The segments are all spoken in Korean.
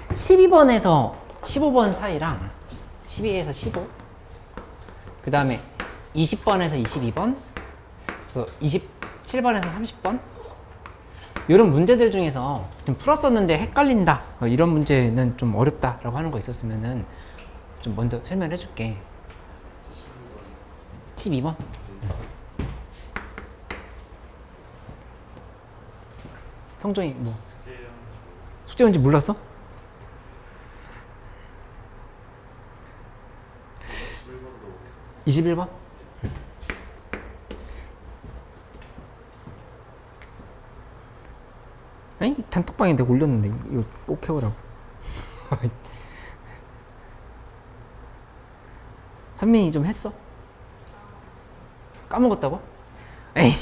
(12번에서) (15번) 사이랑 (12에서) (15) 그 다음에 (20번에서) (22번) 그 (27번에서) (30번) 이런 문제들 중에서 좀 풀었었는데 헷갈린다 이런 문제는 좀 어렵다 라고 하는 거 있었으면은 좀 먼저 설명을 해줄게. 12번? 성종이 뭐 숙제인지 몰랐어? 21번? 아니 단톡방에 내가 올렸는데 이거 꼭 해오라고. 선민이 좀 했어? 까먹었다고? 에이.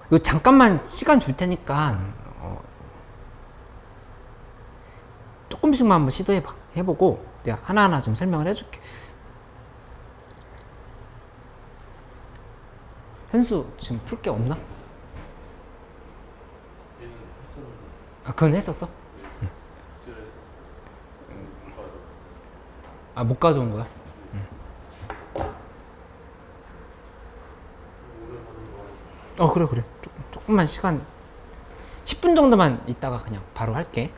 이거 잠깐만 시간 줄 테니까 조금씩만 한번 시도해봐. 해보고 내가 하나하나 좀 설명을 해줄게. 현수 지금 풀 게 없나? 아 그건 했었어? 응. 아 못 가져온 거야? 그래 그래 조금만 시간 10분 정도만 있다가 그냥 바로 할게.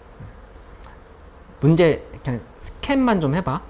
문제 그냥 스캔만 좀 해봐.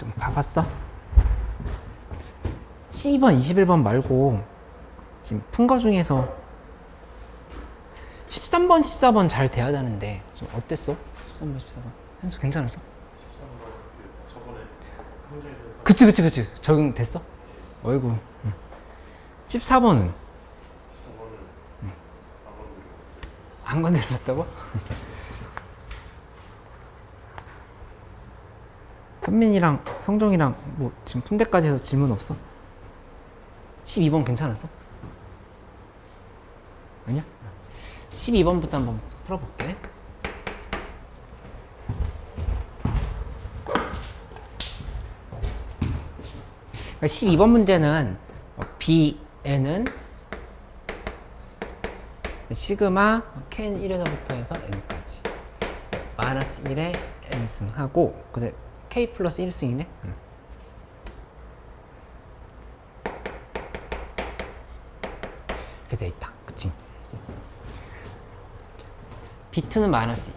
좀 봐봤어? 12번, 21번 말고 지금 푼 거 중에서 13번, 14번 잘 돼야 되는데 좀 어땠어? 13번, 14번 현수 괜찮았어? 13번 저번에 함정에서 그치 적응됐어? 어이구 14번은? 13번은 안 건드려봤다고? 선민이랑 성종이랑 뭐 지금 푼데까지 해서 질문 없어? 12번 괜찮았어? 아니야? 12번부터 한번 풀어볼게. 그러니까 12번 문제는 Bn은 시그마 K는 1에서부터 해서 N까지 마이너스 1에 N승하고 근데 K 플러스 1승이네? 이렇게 돼 있다. 그치? B2는 마이너스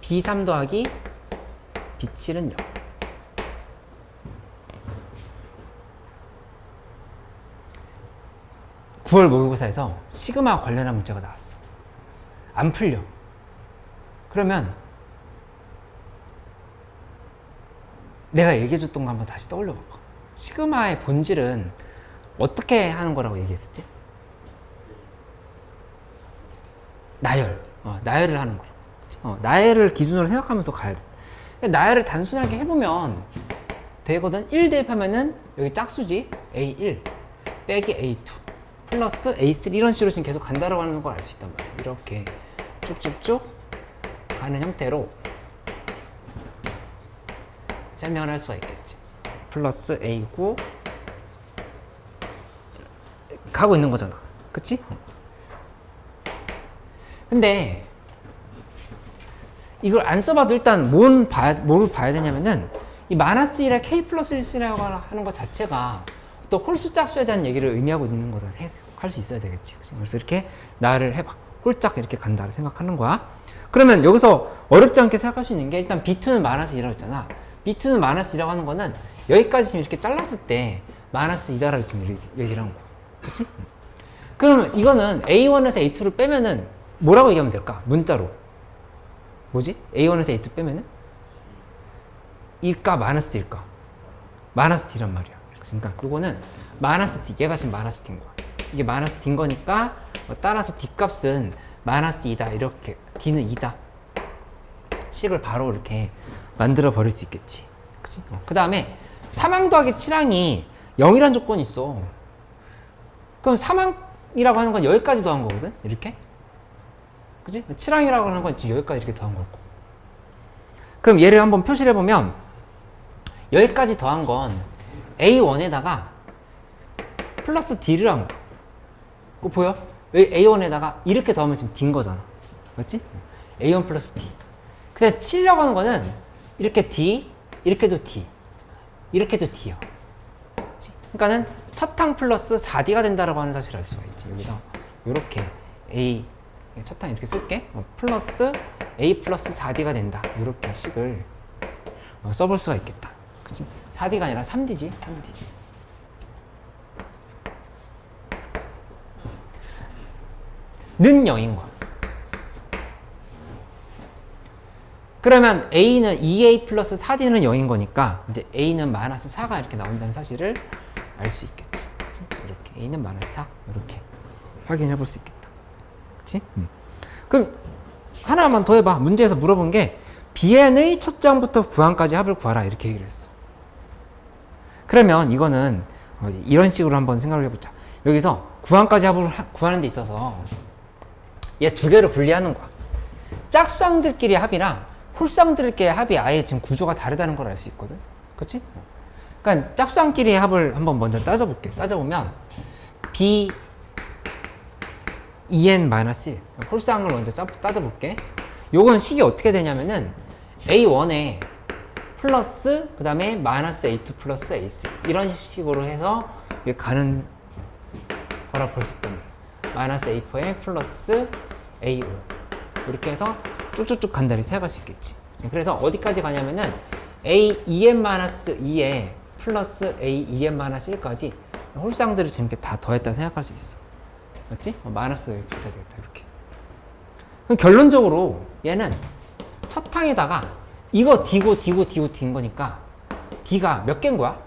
2 B3 더하기 B7은 0 9월 모의고사에서 시그마 관련한 문제가 나왔어. 안 풀려. 그러면 내가 얘기해줬던 거 한번 다시 떠올려 봐봐. 시그마의 본질은 어떻게 하는 거라고 얘기했었지? 나열. 나열을 하는 거라고. 나열을 기준으로 생각하면서 가야 돼. 나열을 단순하게 해보면 되거든. 1 대입하면은 여기 짝수지. A1 빼기 A2 플러스 A3 이런 식으로 지금 계속 간다라고 하는 걸 알 수 있단 말이야. 이렇게 쭉쭉쭉 가는 형태로 설명을 할 수가 있겠지. 플러스 A고 가고 있는 거잖아. 그치? 근데 이걸 안 써봐도 일단 뭘 봐야 되냐면은 이 마이너스 1에 K 플러스 1이라고 하는 것 자체가 또 홀수 짝수에 대한 얘기를 의미하고 있는 거다 할 수 있어야 되겠지. 그래서 이렇게 나를 해봐. 홀짝 이렇게 간다를 생각하는 거야. 그러면 여기서 어렵지 않게 생각할 수 있는 게 일단 B2는 마이너스 2라고 했잖아. B2는 마이너스 2라고 하는 거는 여기까지 지금 이렇게 잘랐을 때 마이너스 2다라고 지금 얘기를 한 거야. 그치? 그러면 이거는 A1에서 A2를 빼면은 뭐라고 얘기하면 될까? 문자로. 뭐지? A1에서 A2 빼면은? 1까 마이너스 D일까? 마이너스 D란 말이야. 그러니까 이거는 마이너스 D. 얘가 지금 마이너스 D인 거야. 이게 마이너스 D인 거니까 따라서 D 값은 마이너스 2다. 이렇게 D는 2다. 식을 바로 이렇게 만들어 버릴 수 있겠지. 그치? 그 다음에 3항 더하기 7항이 0이란 조건이 있어. 그럼 3항이라고 하는 건 여기까지 더한 거거든? 이렇게? 그치? 7항이라고 하는 건 지금 여기까지 이렇게 더한 거고. 그럼 얘를 한번 표시를 해보면 여기까지 더한 건 A1에다가 플러스 D를 한 거야. 그거 보여? 여기 A1에다가 이렇게 더하면 지금 D인 거잖아. 맞지? A1 플러스 D. 근데 7이라고 하는 거는 이렇게 D, 이렇게도 D, 이렇게도 D야. 그치? 그러니까는 첫 항 플러스 4D가 된다라고 하는 사실을 알 수가 있지. 여기서 이렇게 A 첫 항 이렇게 쓸게. 플러스 A 플러스 4D가 된다. 이렇게 식을 써볼 수가 있겠다. 그치? 4D가 아니라 3D지. 3D. 는 0인 거야. 그러면 A는 2A 플러스 4D는 0인 거니까 이제 A는 마이너스 4가 이렇게 나온다는 사실을 알 수 있겠지. 그치? 이렇게 A는 마이너스 4 이렇게 확인해 볼 수 있겠다. 그치? 그럼 하나만 더 해봐. 문제에서 물어본 게 Bn의 첫 장부터 구항까지 합을 구하라 이렇게 얘기를 했어. 그러면 이거는 이런 식으로 한번 생각을 해보자. 여기서 구항까지 합을 구하는 데 있어서 얘 두 개로 분리하는 거야. 짝수항들끼리 합이랑 홀수항들끼리 합이 아예 지금 구조가 다르다는 걸 알 수 있거든. 그치? 그러니까 짝수항끼리의 합을 한번 먼저 따져볼게. 따져보면 B 2n-1 홀수항을 먼저 따져볼게. 요건 식이 어떻게 되냐면은 A1에 플러스 그 다음에 마이너스 A2 플러스 A3 이런 식으로 해서 가는 거라 볼 수 있단 말이야. 마이너스 A4에 플러스 A5 이렇게 해서 쭉쭉쭉 간다를 생각할 수 있겠지. 그래서 어디까지 가냐면은 a 2n-2에 플러스 a 2n-1까지 홀수항들을 지금 이렇게 다 더했다 생각할 수 있어. 맞지? 마이너스 여기 붙어야 되겠다. 이렇게. 그럼 결론적으로 얘는 첫 항에다가 이거 D고 D고 D고 D인 거니까 D가 몇 개인 거야?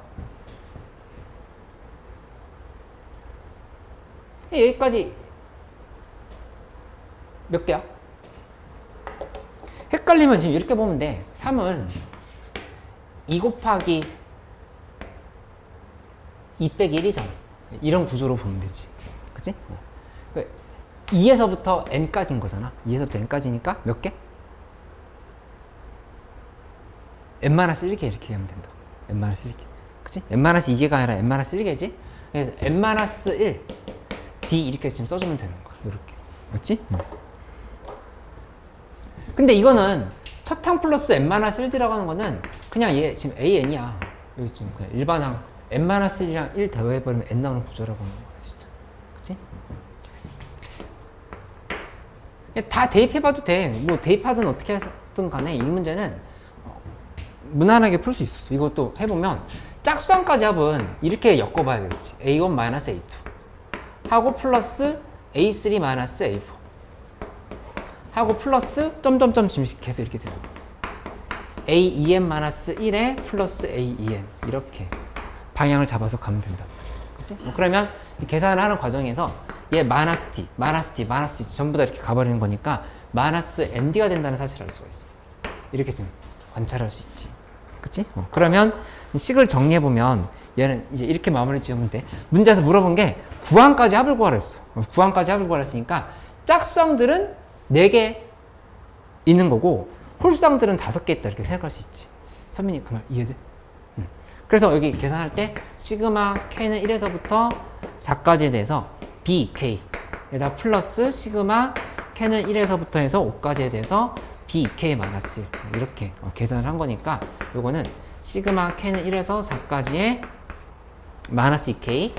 여기까지 몇 개야? 헷갈리면 지금 이렇게 보면 돼. 3은 2 곱하기 2 빼기 1이잖아. 이런 구조로 보면 되지. 그치? 2에서부터 n까지인 거잖아. 2에서부터 n까지니까 몇 개? n-1개 이렇게 하면 된다. n-1개. 그치? n-2개가 아니라 n-1개지? 그래서 n-1 d 이렇게 지금 써주면 되는 거야. 이렇게. 맞지? 근데 이거는 첫 항 플러스 n-1d라고 하는 거는 그냥 얘 지금 an이야. 여기 지금 그냥 일반항 n-1이랑 1 대화해버리면 n 나오는 구조라고 하는 거야. 진짜. 그치? 다 대입해봐도 돼. 뭐 대입하든 어떻게 하든 간에 이 문제는 무난하게 풀 수 있어. 이것도 해보면 짝수항까지 합은 이렇게 엮어봐야 되겠지. a1-a2 하고 플러스 a3-a4 하고 플러스 점점점 지금 계속 이렇게 돼요. a2n-1에 플러스 a2n 이렇게 방향을 잡아서 가면 된다. 그치? 그러면 계산을 하는 과정에서 얘 마이너스 t, 마이너스 t, 마이너스 t 전부 다 이렇게 가버리는 거니까 마이너스 nd가 된다는 사실을 알 수가 있어. 이렇게 지금 관찰할 수 있지. 그치? 그러면 식을 정리해보면 얘는 이제 이렇게 마무리 지으면 돼. 문제에서 물어본 게 구항까지 합을 구하라 했어. 구항까지 합을 구하라 했으니까 짝수항들은 4개 있는 거고 홀수항들은 5개 있다 이렇게 생각할 수 있지. 선민이 그 말 이해돼? 그래서 여기 계산할 때 시그마 k는 1에서부터 4까지에 대해서 bk 에다 플러스 시그마 k는 1에서부터 해서 5까지에 대해서 bk 마이너스 1 이렇게 계산을 한 거니까 요거는 시그마 k는 1에서 4까지의 마이너스 2k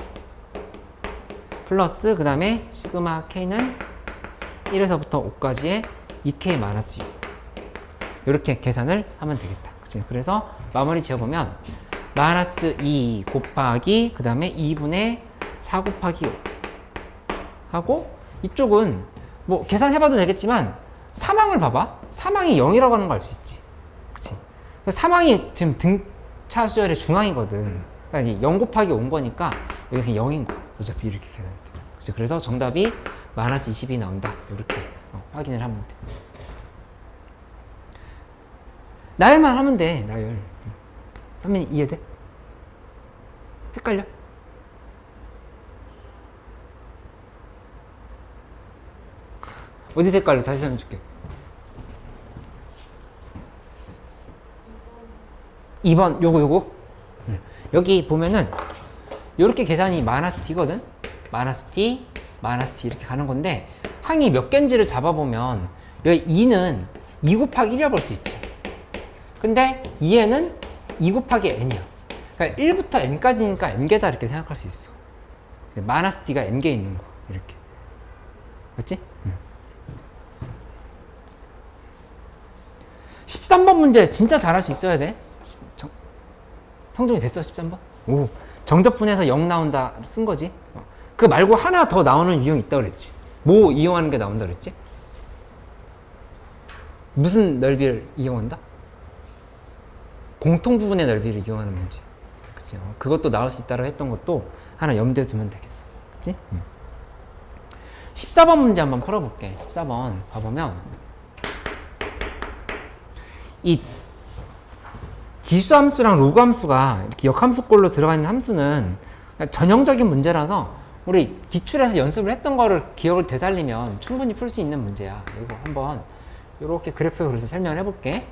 플러스 그 다음에 시그마 k는 1에서부터 5까지의 2k 마이너스 6 이렇게 계산을 하면 되겠다. 그치? 그래서 마무리 지어보면 마이너스 2 곱하기 그 다음에 2분의 4 곱하기 5 하고 이쪽은 뭐 계산해봐도 되겠지만 사망을 봐봐. 사망이 0이라고 하는 거 알 수 있지. 그치? 사망이 지금 등차 수열의 중앙이거든. 그러니까 0 곱하기 5인 거니까 여기 그냥 0인 거야. 어차피 이렇게 계산돼. 그치? 그래서 정답이 마이너스 20이 나온다. 이렇게 확인을 하면 돼. 나열만 하면 돼. 나열. 선민이 이해돼? 헷갈려? 어디서 헷갈려? 다시 설명줄게. 2번 요거 여기 보면은 요렇게 계산이 마이너스 t거든. 마이너스 t 이렇게 가는 건데 항이 몇 개인지를 잡아보면 여기 2는 2 곱하기 1이라 볼 수 있지. 근데 2에는 2 곱하기 n이야. 그러니까 1부터 n까지니까 n개다 이렇게 생각할 수 있어. 마이너스 t가 n개 있는 거 이렇게. 맞지? 13번 문제 진짜 잘할 수 있어야 돼. 성적이 됐어 13번? 오, 정적분해서 0 나온다 쓴 거지. 그 말고 하나 더 나오는 유형 있다고 그랬지. 뭐 이용하는 게 나온다 그랬지? 무슨 넓이를 이용한다? 공통 부분의 넓이를 이용하는 문제. 그치? 그것도 나올 수 있다고 했던 것도 하나 염두에 두면 되겠어. 그치? 14번 문제 한번 풀어볼게. 14번 봐보면 이 지수함수랑 로그함수가 이렇게 역함수꼴로 들어가 있는 함수는 전형적인 문제라서 우리 기출에서 연습을 했던 거를 기억을 되살리면 충분히 풀 수 있는 문제야. 이거 한번 이렇게 그래프로 그래서 설명을 해볼게.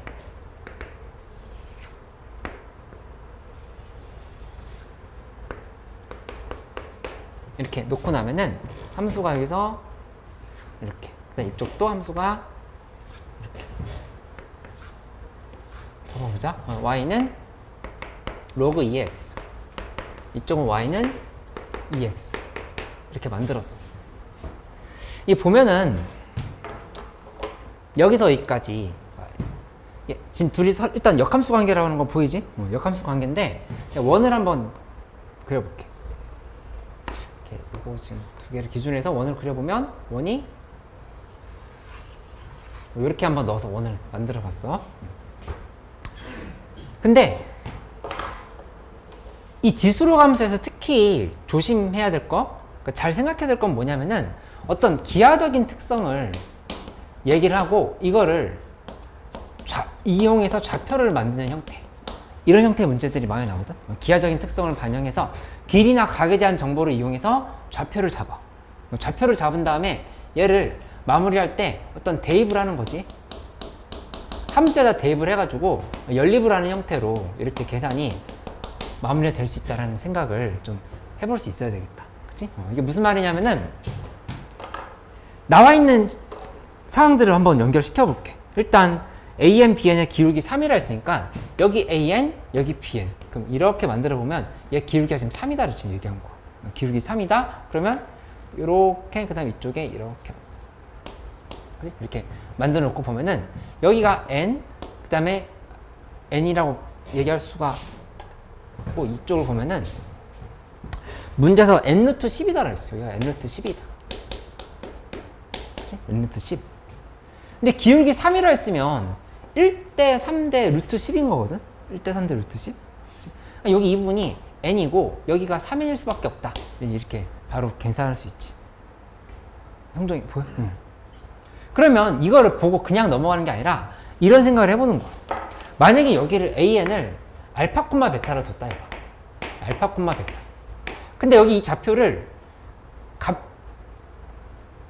이렇게 놓고 나면은 함수가 여기서 이렇게, 그다음 이쪽도 함수가 이렇게. 적어보자. y는 로그 2x, 이쪽은 y는 2x 이렇게 만들었어. 이 보면은 여기서 여기까지 지금 둘이 일단 역함수 관계라고 하는 거 보이지? 역함수 관계인데 원을 한번 그려볼게. 이렇게 이거 지금 두 개를 기준으로 해서 원을 그려보면 원이 이렇게 한번 넣어서 원을 만들어 봤어. 근데 이 지수로 함수에서 특히 조심해야 될 거, 그러니까 잘 생각해야 될 건 뭐냐면은 어떤 기하적인 특성을 얘기를 하고 이거를 이용해서 좌표를 만드는 형태, 이런 형태의 문제들이 많이 나오거든. 기하적인 특성을 반영해서 길이나 각에 대한 정보를 이용해서 좌표를 잡아. 좌표를 잡은 다음에 얘를 마무리할 때 어떤 대입을 하는 거지. 함수에다 대입을 해가지고 연립을 하는 형태로 이렇게 계산이 마무리가 될 수 있다는 생각을 좀 해볼 수 있어야 되겠다. 그치? 이게 무슨 말이냐면은 나와 있는 상황들을 한번 연결시켜 볼게. 일단 AN, BN의 기울기 3이라 했으니까 여기 AN, 여기 BN. 그럼 이렇게 만들어 보면 얘 기울기가 지금 3이다를 지금 얘기한 거야. 기울기 3이다. 그러면 이렇게 그다음 이쪽에 이렇게 그치? 이렇게 만들어 놓고 보면은 여기가 N, 그다음에 N이라고 얘기할 수가 있고 이쪽을 보면은 문제에서 N 루트 10이다라고 했어. 여기가 N 루트 10이다. 그치? N 루트 10. 근데 기울기 3이라 했으면 1대 3대 루트 10인 거거든? 1대 3대 루트 10? 여기 이 부분이 n이고 여기가 3n일 수밖에 없다. 이렇게 바로 계산할 수 있지. 성종이 보여? 응. 그러면 이거를 보고 그냥 넘어가는 게 아니라 이런 생각을 해보는 거야. 만약에 여기를 an을 알파 콤마 베타로 뒀다 해봐. 알파 콤마 베타. 근데 여기 이 좌표를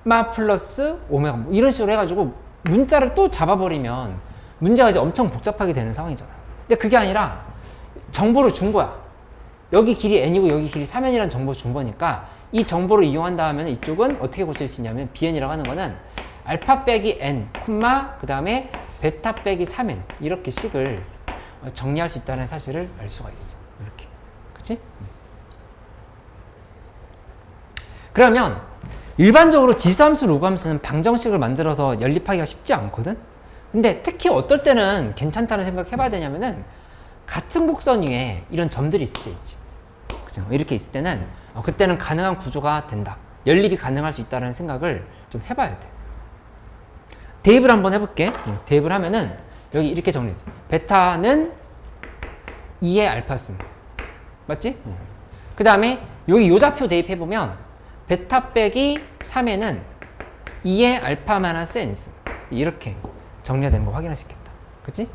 감마 플러스 오메가 뭐 이런 식으로 해가지고 문자를 또 잡아버리면 문제가 이제 엄청 복잡하게 되는 상황이잖아. 근데 그게 아니라 정보를 준 거야. 여기 길이 n이고 여기 길이 3n이라는 정보를 준 거니까 이 정보를 이용한다 하면 이쪽은 어떻게 고칠 수 있냐면 bn이라고 하는 거는 알파 빼기 n, 콤마 그 다음에 베타 빼기 3n 이렇게 식을 정리할 수 있다는 사실을 알 수가 있어. 이렇게. 그치? 그러면 일반적으로 지수함수, 로그함수는 방정식을 만들어서 연립하기가 쉽지 않거든? 근데 특히 어떨 때는 괜찮다는 생각 해봐야 되냐면은 같은 곡선 위에 이런 점들이 있을 때 있지. 그죠? 이렇게 있을 때는 그때는 가능한 구조가 된다. 연립이 가능할 수 있다는 생각을 좀 해봐야 돼. 대입을 한번 해볼게. 대입을 하면은 여기 이렇게 정리했어. 베타는 2의 알파승. 맞지? 그 다음에 여기 요 좌표 대입해보면 베타 빼기 3에는 2의 알파 마이너스 n승. 이렇게 정리가 되는 거 확인할 수 있겠다. 그치?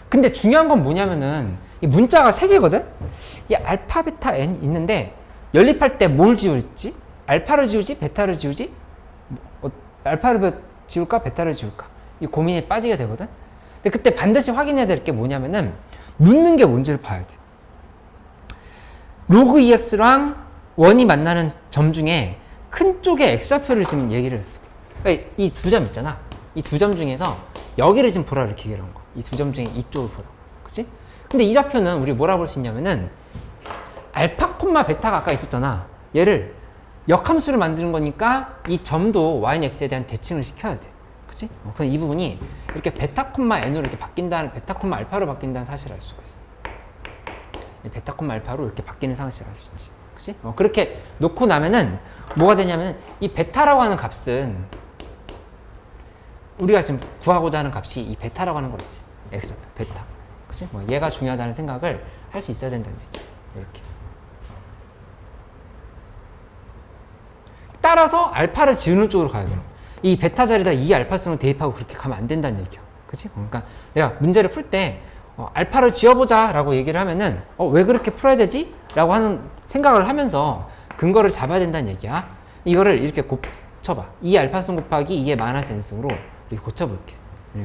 근데 중요한 건 뭐냐면은 이 문자가 3개거든? 이 알파, 베타, n 있는데 연립할 때 뭘 지울지? 알파를 지우지? 베타를 지우지? 알파를 지울까? 베타를 지울까? 이 고민에 빠지게 되거든? 근데 그때 반드시 확인해야 될 게 뭐냐면은 묻는 게 뭔지를 봐야 돼. 로그 2x랑 1이 만나는 점 중에 큰 쪽의 x좌표를 지금 얘기를 했어. 그러니까 이 두 점 있잖아. 이 두 점 중에서 여기를 지금 보라 이렇게 얘기를 한 거야. 이 두 점 중에 이쪽을 보라. 그치? 근데 이 좌표는 우리 뭐라 볼 수 있냐면은 알파 콤마 베타가 아까 있었잖아. 얘를 역함수를 만드는 거니까 이 점도 y는 x에 대한 대칭을 시켜야 돼. 그치? 그럼 이 부분이 이렇게 베타 콤마 n으로 이렇게 바뀐다는, 베타 콤마 알파로 바뀐다는 사실을 알 수가 있어. 베타 콤마 알파로 이렇게 바뀌는 상식을 알 수 있지. 그치? 그렇게 놓고 나면은 뭐가 되냐면 이 베타라고 하는 값은 우리가 지금 구하고자 하는 값이 이 베타라고 하는 거지. x좌표 베타. 그치? 얘가 중요하다는 생각을 할 수 있어야 된다는 얘기야. 이렇게. 따라서 알파를 지우는 쪽으로 가야 돼요. 이 베타 자리에다 이 알파승을 대입하고 그렇게 가면 안 된다는 얘기야. 그치? 그러니까 내가 문제를 풀 때 알파를 지어보자 라고 얘기를 하면은 왜 그렇게 풀어야 되지? 라고 하는 생각을 하면서 근거를 잡아야 된다는 얘기야. 이거를 이렇게 고쳐봐. 2 알파승 곱하기 2의 마이너스 n승으로 이렇게 고쳐볼게.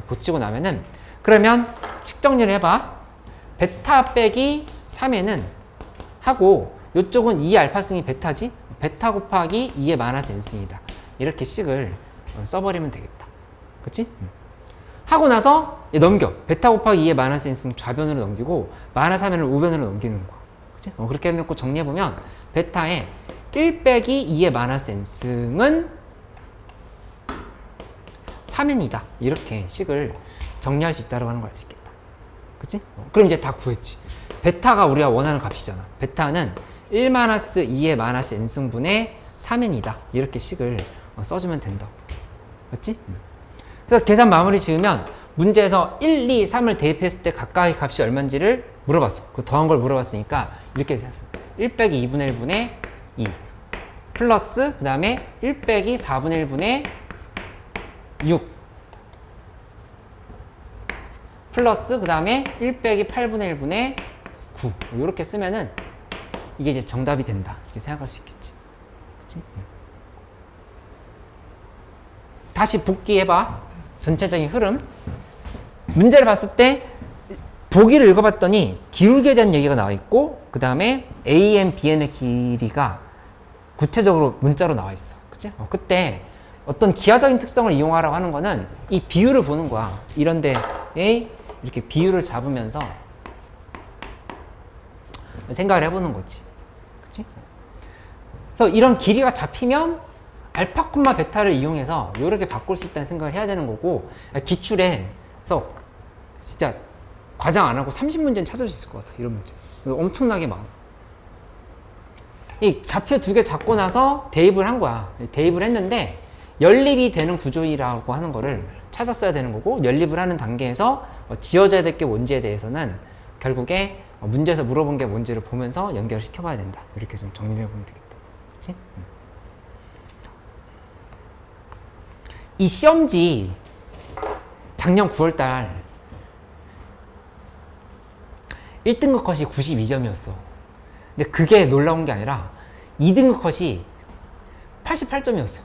고치고 나면은 그러면 식 정리를 해봐. 베타 빼기 3에는 하고 이쪽은 2 알파승이 베타지? 베타 곱하기 2의 마이너스 n승이다. 이렇게 식을 써버리면 되겠다. 그치? 하고 나서 넘겨. 베타 곱하기 2의 마이너스 n승 좌변으로 넘기고 마이너스 3n을 우변으로 넘기는 거야. 그치? 그렇게 해놓고 정리해보면 베타의 1 빼기 2의 마이너스 n승은 3n이다. 이렇게 식을 정리할 수 있다고 하는 걸 알 수 있겠다. 그치? 그럼 이제 다 구했지. 베타가 우리가 원하는 값이잖아. 베타는 1-2의 마이너스 n승분의 3n이다. 이렇게 식을 써주면 된다고. 맞지? 그래서 계산 마무리 지으면 문제에서 1, 2, 3을 대입했을 때 각각의 값이 얼마인지를 물어봤어. 그 더한 걸 물어봤으니까 이렇게 됐어. 1 빼기 2분의 1분의 2 플러스 그 다음에 1 빼기 4분의 1분의 6 플러스 그 다음에 1 빼기 8분의 1분의 9 이렇게 쓰면은 이게 이제 정답이 된다. 이렇게 생각할 수 있겠지. 그치? 다시 복귀해봐. 전체적인 흐름. 문제를 봤을 때 보기를 읽어봤더니 기울기에 대한 얘기가 나와 있고 그 다음에 AN, BN의 길이가 구체적으로 문자로 나와 있어. 그치? 그때 어떤 기하적인 특성을 이용하라고 하는 거는 이 비율을 보는 거야. 이런 데에 이렇게 비율을 잡으면서 생각을 해보는 거지. 그치? 그래서 이런 길이가 잡히면 알파, 베타를 이용해서 이렇게 바꿀 수 있다는 생각을 해야 되는 거고, 기출에서 진짜 과장 안 하고 30문제는 찾을 수 있을 것 같아. 이런 문제. 엄청나게 많아. 이 좌표 두 개 잡고 나서 대입을 한 거야. 대입을 했는데 연립이 되는 구조이라고 하는 거를 찾았어야 되는 거고, 연립을 하는 단계에서 지어져야 될 게 뭔지에 대해서는 결국에 문제에서 물어본 게 뭔지를 보면서 연결을 시켜봐야 된다. 이렇게 좀 정리를 해보면 되겠다. 그치? 이 시험지 작년 9월달 1등급 컷이 92점이었어. 근데 그게 놀라운 게 아니라 2등급 컷이 88점이었어.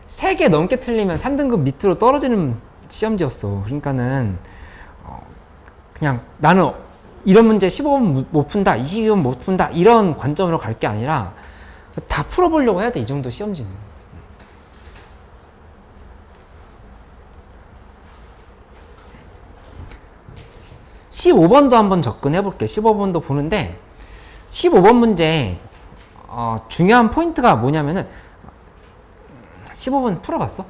3개 넘게 틀리면 3등급 밑으로 떨어지는 시험지였어. 그러니까는 그냥 나는 이런 문제 15번 못 푼다, 22번 못 푼다 이런 관점으로 갈 게 아니라 다 풀어보려고 해야 돼. 이 정도 시험지는. 15번도 한번 접근해 볼게. 15번도 보는데 15번 문제 중요한 포인트가 뭐냐면은 15번 풀어봤어?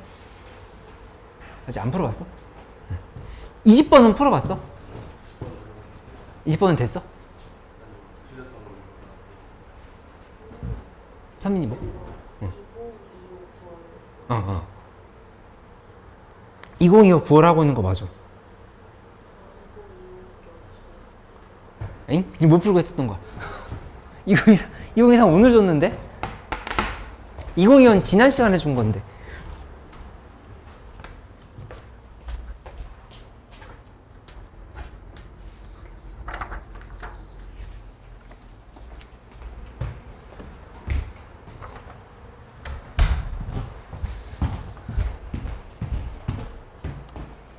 아직 안 풀어봤어? 20번은 풀어봤어? 20번은 됐어? 선민이 뭐? 응. 2025 9월 하고 있는 거 맞아. 엥? 지금 못 풀고 했었던 거야. 2023 오늘 줬는데? 2025는 지난 시간에 준 건데.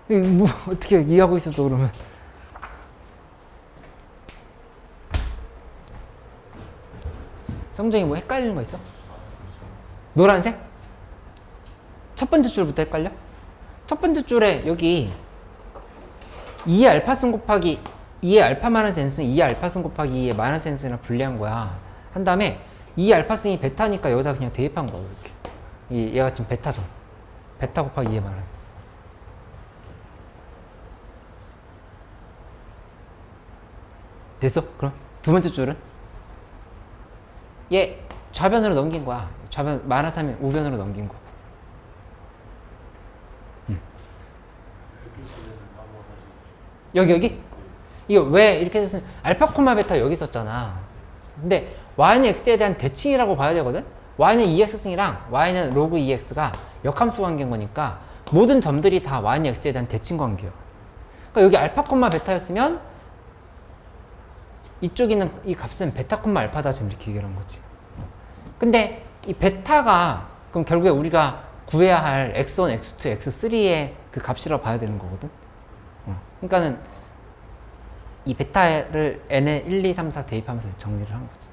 뭐 어떻게 이해하고 있었어 그러면? 성정이 뭐 헷갈리는 거 있어? 노란색? 첫 번째 줄부터 헷갈려? 첫 번째 줄에 여기 2의 알파승 곱하기 2의 알파 마이너스 n승 2의 알파승 곱하기 2의 마이너스 n승이랑 분리한 거야. 한 다음에 2의 알파승이 베타니까 여기다 그냥 대입한 거야. 이렇게. 얘가 지금 베타잖아. 베타 곱하기 2의 마이너스 n승. 됐어? 그럼 두 번째 줄은? 얘 좌변으로 넘긴 거야. 좌변 마이너스 하면 우변으로 넘긴 거. 여기? 이거 왜 이렇게 해서 알파 콤마 베타 여기 있었잖아. 근데 y는 x에 대한 대칭이라고 봐야 되거든. y는 2x승이랑 y는 로그 2x가 역함수 관계인 거니까 모든 점들이 다 y는 x에 대한 대칭 관계야. 그러니까 여기 알파 콤마 베타였으면 이쪽에 있는 이 값은 베타 콤마 알파다. 지금 이렇게 얘기를 한 거지. 근데 이 베타가 그럼 결국에 우리가 구해야 할 x1, x2, x3의 그 값이라고 봐야 되는 거거든. 그러니까는 이 베타를 n에 1, 2, 3, 4 대입하면서 정리를 한 거지.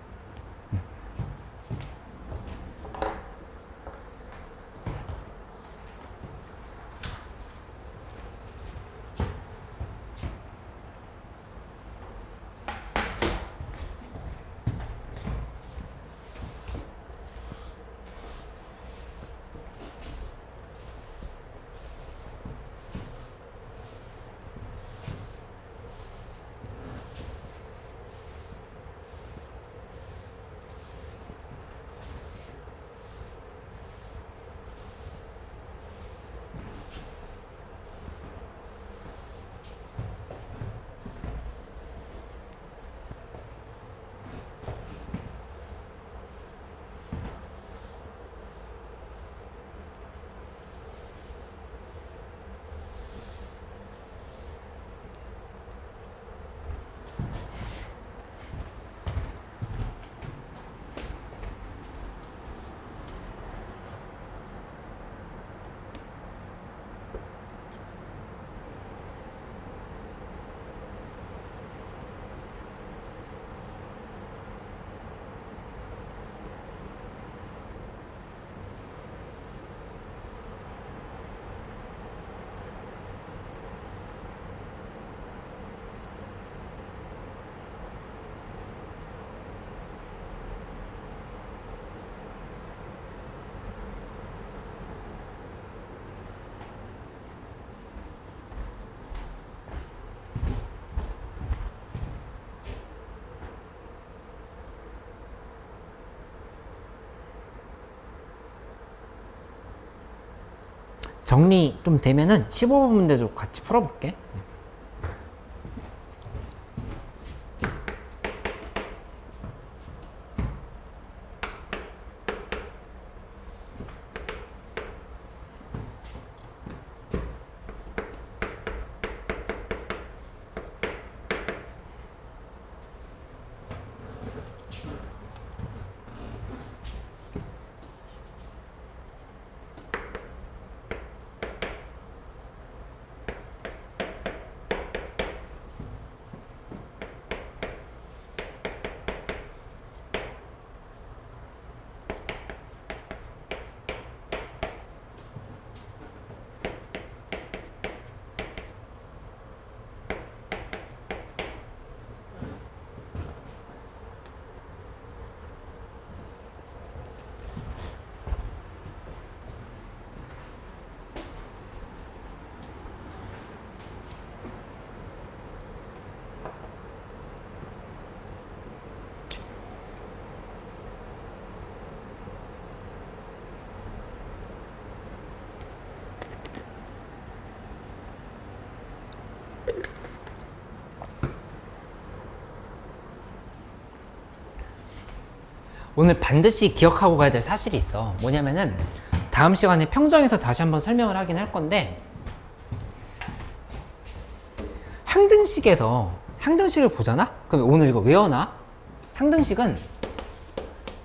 정리 좀 되면은 15번 문제도 같이 풀어볼게. 오늘 반드시 기억하고 가야 될 사실이 있어. 뭐냐면은 다음 시간에 평정에서 다시 한번 설명을 하긴 할 건데, 항등식을 보잖아? 그럼 오늘 이거 외워놔. 항등식은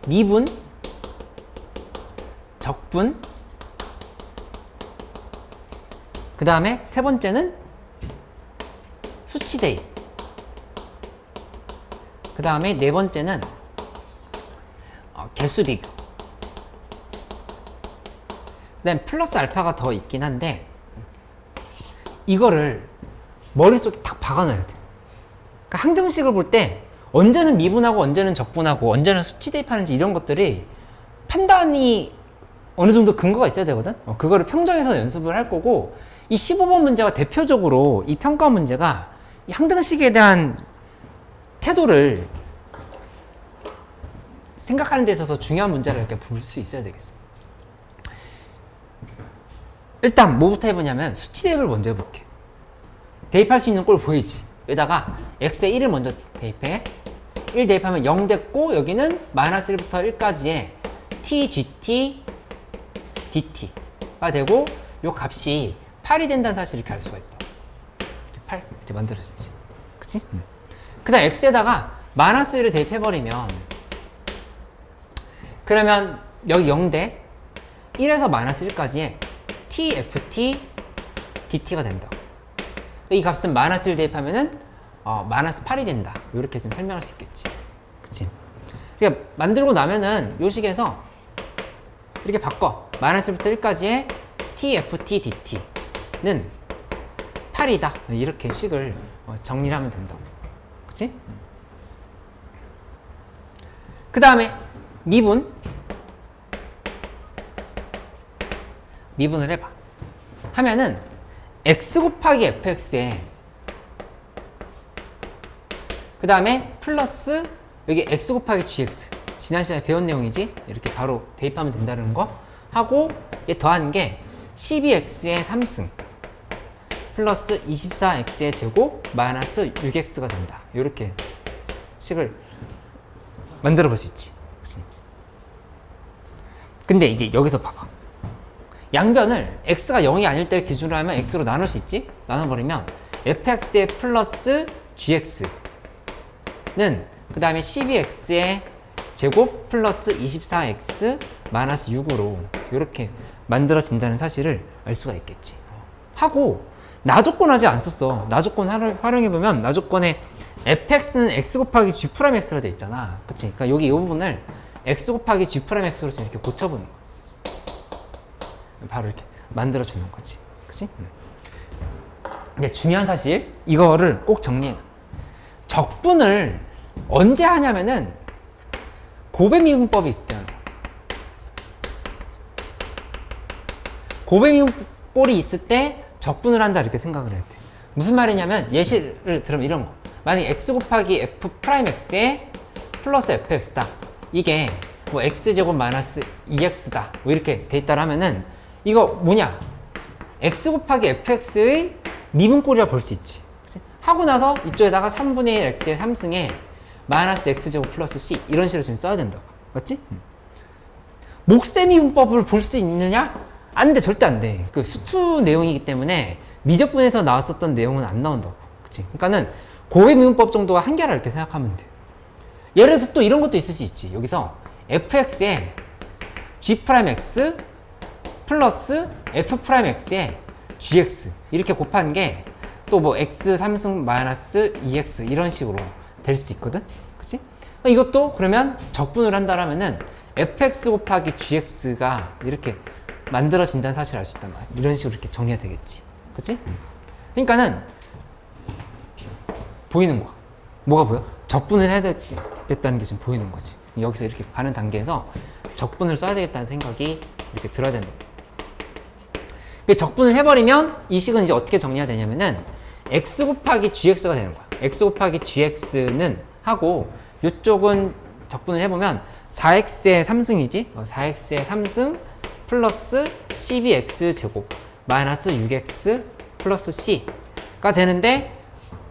미분, 적분, 그 다음에 세 번째는 수치 대입, 그 다음에 네 번째는 개수 비교, 그 다음에 플러스 알파가 더 있긴 한데, 이거를 머릿속에 딱 박아놔야 돼. 그러니까 항등식을 볼 때 언제는 미분하고 언제는 적분하고 언제는 수치 대입하는지 이런 것들이 판단이 어느 정도 근거가 있어야 되거든. 그거를 평정에서 연습을 할 거고, 이 15번 문제가 대표적으로 이 평가 문제가 이 항등식에 대한 태도를 생각하는 데 있어서 중요한 문제를 이렇게 볼 수 있어야 되겠어. 일단 뭐부터 해보냐면 수치 대입을 먼저 해볼게. 대입할 수 있는 꼴 보이지? 여기다가 x에 1을 먼저 대입해. 1 대입하면 0 됐고, 여기는 마이너스 1부터 1까지의 t, gt, dt가 되고, 요 값이 8이 된다는 사실을 이렇게 알 수가 있다. 이렇게 8 이렇게 만들어지지. 그치? 그 다음 x에다가 마이너스 1을 대입해버리면, 그러면 여기 0대 1에서 마이너스 1까지의 t, ft, dt가 된다. 이 값은 마이너스 1 대입하면은 마이너스 8이 된다. 이렇게 좀 설명할 수 있겠지. 그치? 그러니까 만들고 나면은 요 식에서 이렇게 바꿔. 마이너스 1부터 1까지의 t, ft, dt는 8이다. 이렇게 식을 정리를 하면 된다고. 그치? 그 다음에 미분을 해봐. 하면은 x 곱하기 fx에 그 다음에 플러스 여기 x 곱하기 gx, 지난 시간에 배운 내용이지? 이렇게 바로 대입하면 된다는 거 하고, 얘 더한 게 12x의 3승 플러스 24x의 제곱 마이너스 6x가 된다. 이렇게 식을 만들어 볼 수 있지. 그치? 근데 이제 여기서 봐봐. 양변을 x가 0이 아닐 때를 기준으로 하면 x로 나눌 수 있지? 나눠버리면 fx의 플러스 gx는 그 다음에 12x의 제곱 플러스 24x 마이너스 6으로 이렇게 만들어진다는 사실을 알 수가 있겠지. 하고 나조건 아직 안 썼어. 나조건 활용해보면 나조건에 fx는 x 곱하기 g'x로 돼 있잖아. 그치? 그러니까 여기 이 부분을 x 곱하기 g'x로 좀 이렇게 고쳐보는 거야. 바로 이렇게 만들어주는 거지. 그치? 근데 중요한 사실, 이거를 꼭 정리해. 적분을 언제 하냐면은 고배미분법이 있을 때 하는 거야. 고배미분법이 있을 때 적분을 한다 이렇게 생각을 해야 돼. 무슨 말이냐면 예시를 들으면 이런 거. 만약에 x 곱하기 f'x에 플러스 fx다. 이게 뭐 x제곱 마이너스 2x다. 뭐 이렇게 돼 있다 하면은 이거 뭐냐? x 곱하기 fx의 미분꼴이라 볼 수 있지. 그치? 하고 나서 이쪽에다가 3분의 1 x의 3승에 마이너스 x제곱 플러스 c 이런 식으로 지금 써야 된다고. 맞지? 목세 미분법을 볼 수 있느냐? 안 돼. 절대 안 돼. 그 수투 내용이기 때문에 미적분에서 나왔었던 내용은 안 나온다고. 그치? 그러니까는 고의 미분법 정도가 한계라 이렇게 생각하면 돼. 예를 들어서 또 이런 것도 있을 수 있지. 여기서 fx에 g'x 플러스 f'x에 gx 이렇게 곱한 게 또 뭐 x 3승 마이너스 2x 이런 식으로 될 수도 있거든. 그치? 이것도 그러면 적분을 한다라면은 fx 곱하기 gx가 이렇게 만들어진다는 사실을 알 수 있단 말이야. 이런 식으로 이렇게 정리가 되겠지. 그치? 그러니까는 보이는 거야. 뭐가 보여? 적분을 해야 되겠다는 게 지금 보이는 거지. 여기서 이렇게 가는 단계에서 적분을 써야 되겠다는 생각이 이렇게 들어야 된다. 적분을 해버리면 이 식은 이제 어떻게 정리가 되냐면은 x 곱하기 gx가 되는 거야. x 곱하기 gx는 하고 이쪽은 적분을 해보면 4x의 3승이지? 4x의 3승 플러스 12x 제곱 마이너스 6x 플러스 c가 되는데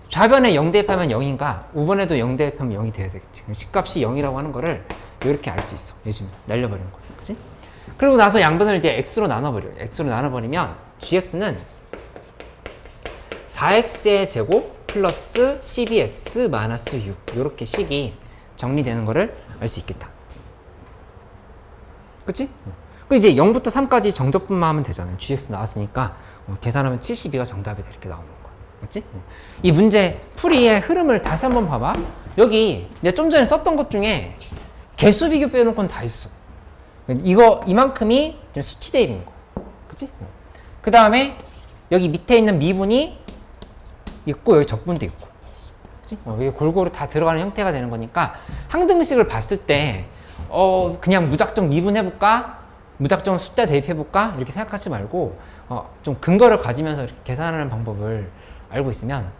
좌변에 0 대입하면 0인가 우변에도 0 대입하면 0이 돼야 되겠지. 식값이 0이라고 하는 거를 이렇게 알 수 있어. 요즘 날려버리는 거야. 그치? 그리고 나서 양변을 이제 x로 나눠버려. x로 나눠버리면 gx는 4x의 제곱 플러스 12x 마이너스 6 이렇게 식이 정리되는 거를 알 수 있겠다. 그치? 그 이제 0부터 3까지 정적분만 하면 되잖아요. gx 나왔으니까 계산하면 72가 정답이다 이렇게 나오는 거야. 맞지? 이 문제 풀이의 흐름을 다시 한번 봐봐. 여기 내가 좀 전에 썼던 것 중에 개수 비교 빼놓고는 다 있어. 이거 이만큼이 수치 대입인 거. 그치? 그 다음에 여기 밑에 있는 미분이 있고 여기 적분도 있고. 그치? 여기 골고루 다 들어가는 형태가 되는 거니까 항등식을 봤을 때 그냥 무작정 미분해볼까? 무작정 숫자 대입해볼까? 이렇게 생각하지 말고 좀 근거를 가지면서 이렇게 계산하는 방법을 알고 있으면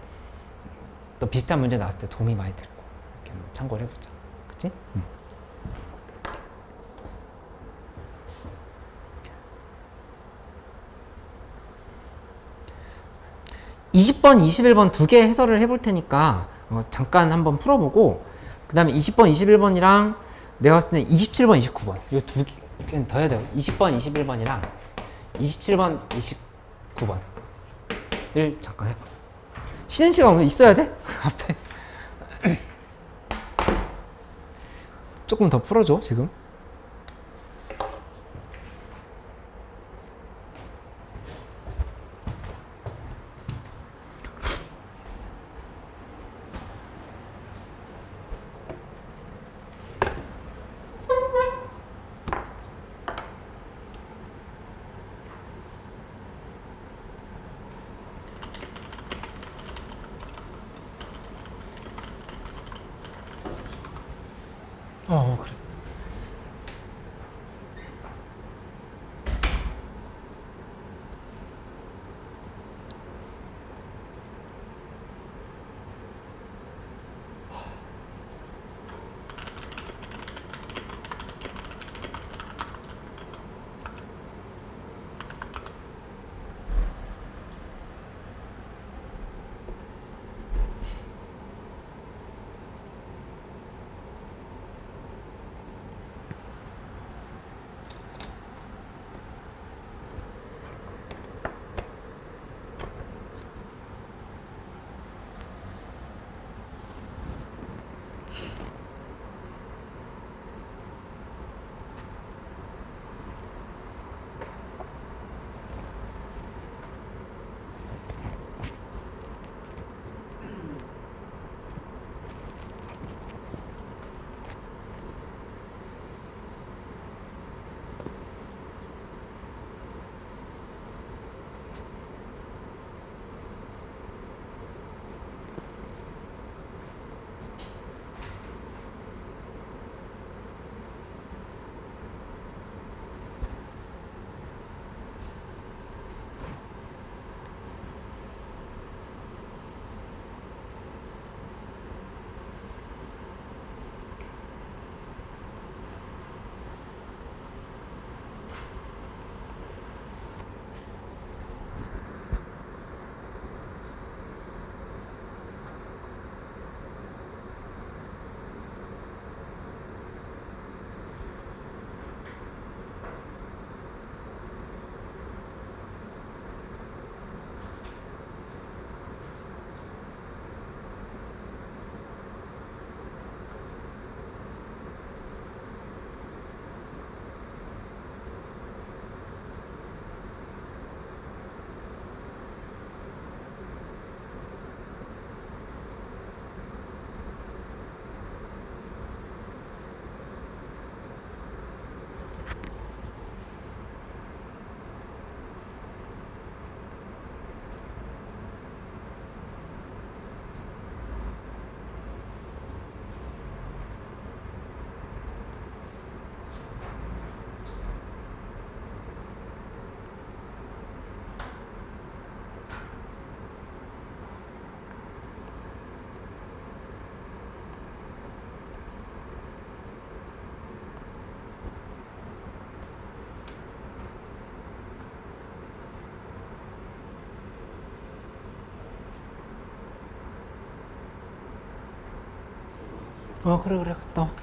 또 비슷한 문제 나왔을 때 도움이 많이 될 거야. 이렇게 한번 참고를 해보자. 그치? 20번, 21번 두 개 해설을 해볼 테니까 잠깐 한번 풀어보고 그 다음에 20번, 21번이랑 내가 봤을 때 27번, 29번 이 두 개는 더 해야 돼요. 20번, 21번이랑 27번, 29번을 잠깐 해봐. 쉬는 시간 오늘 있어야 돼? 앞에 조금 더 풀어줘 지금. 그래. 그래 그래 갔다 와.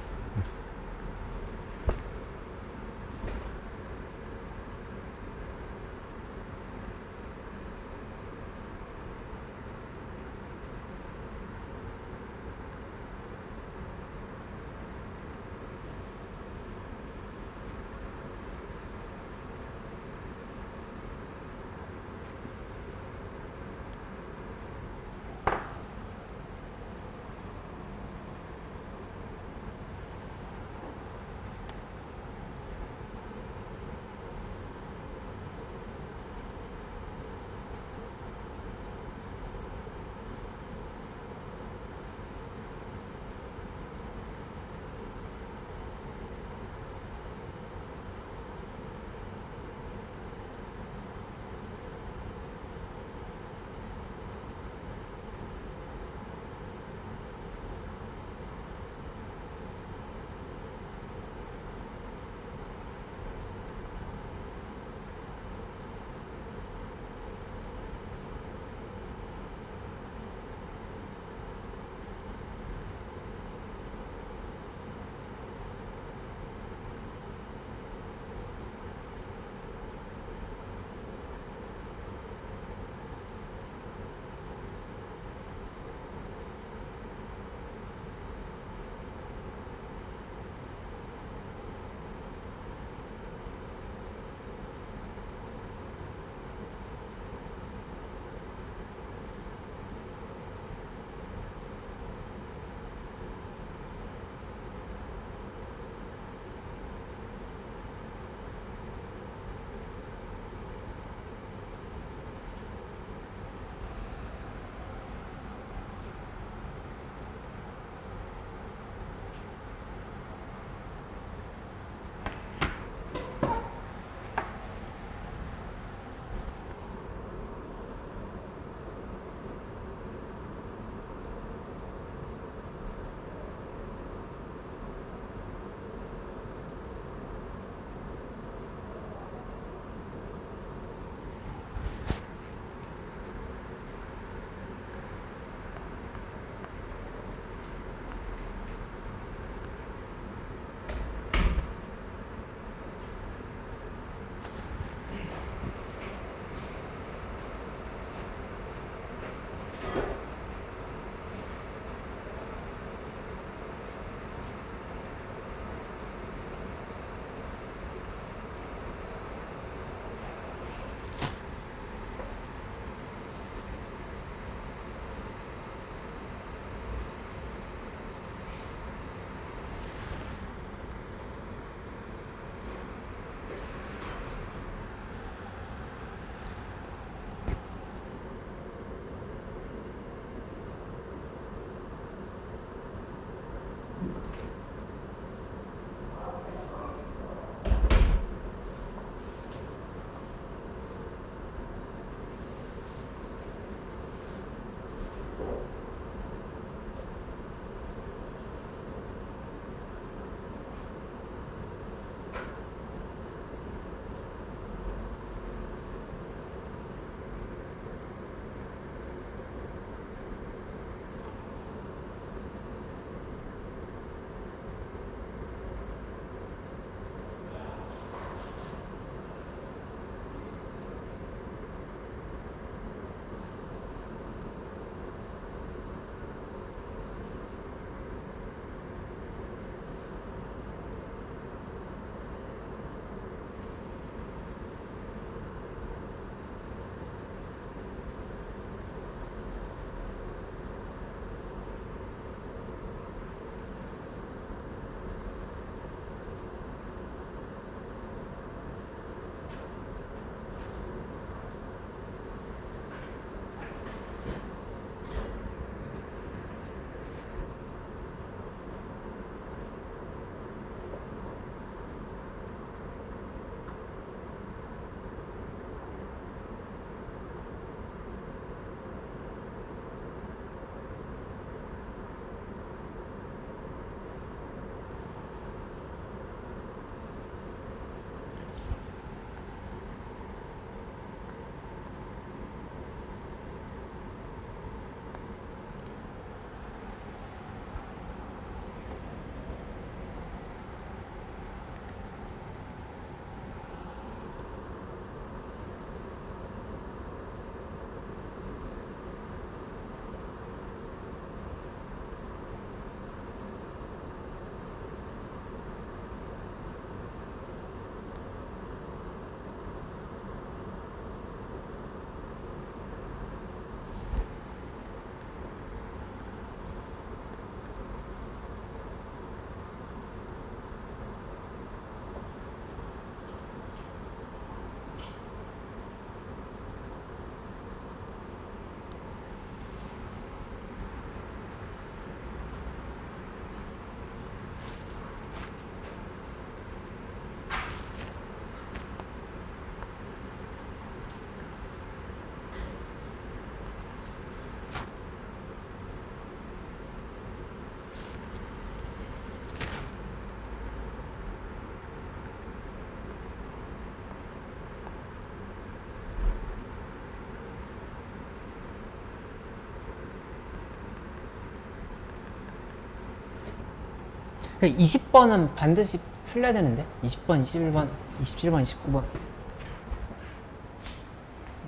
20번은 반드시 풀려야 되는데 20번, 21번, 27번, 29번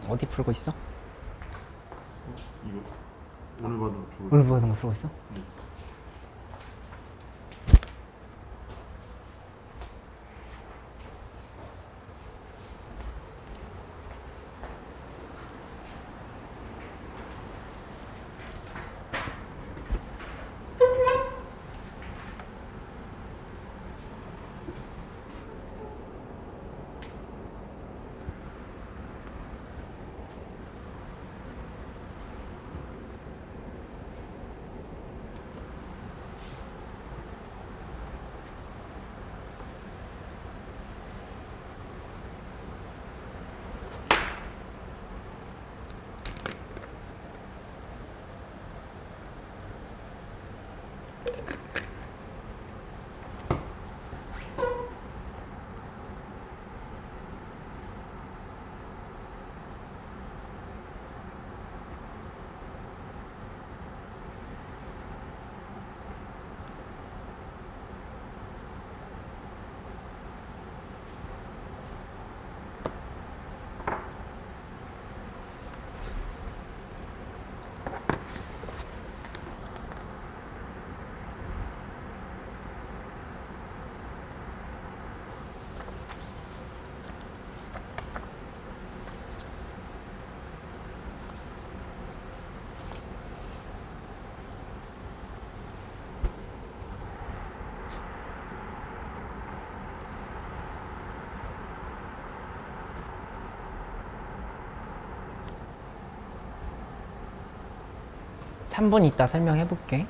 어디 풀고 있어? 이거 오늘 봐도 좋을 오늘 보는 거 풀고 있어? 네. 삼 분 이따 설명해 볼게.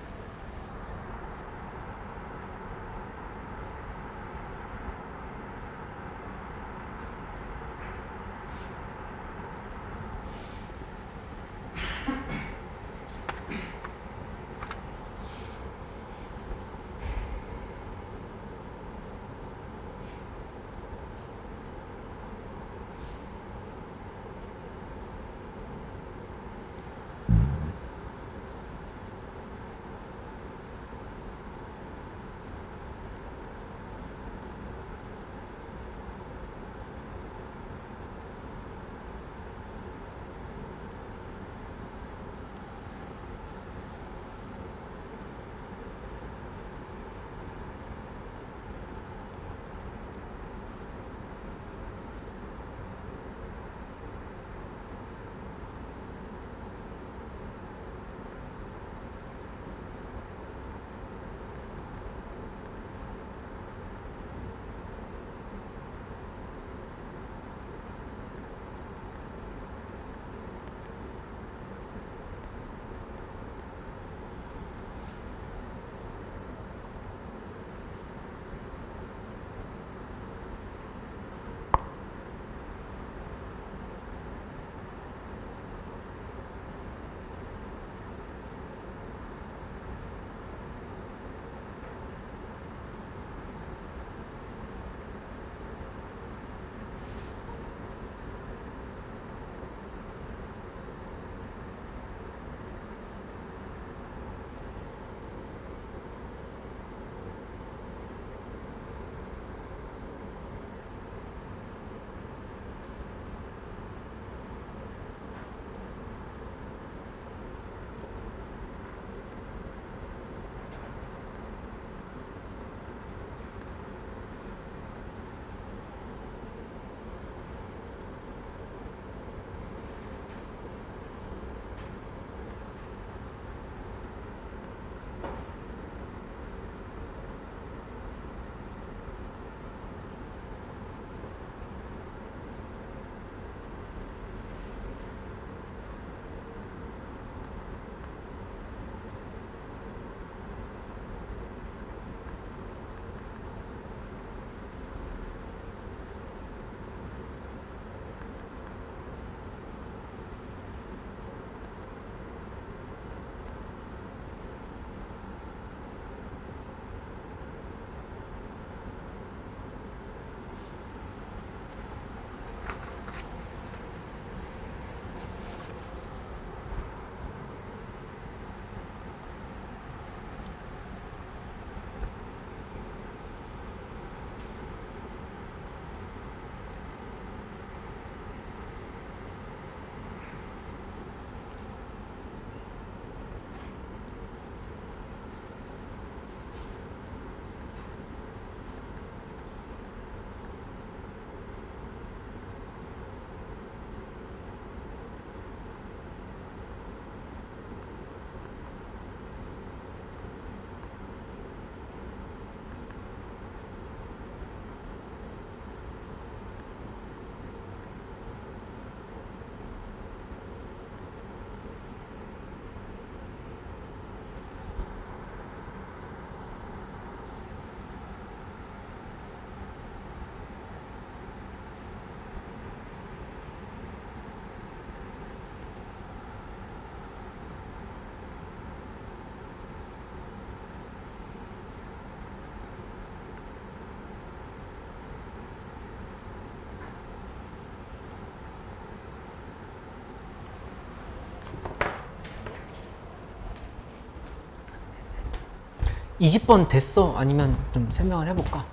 20번 됐어? 아니면 좀 설명을 해볼까?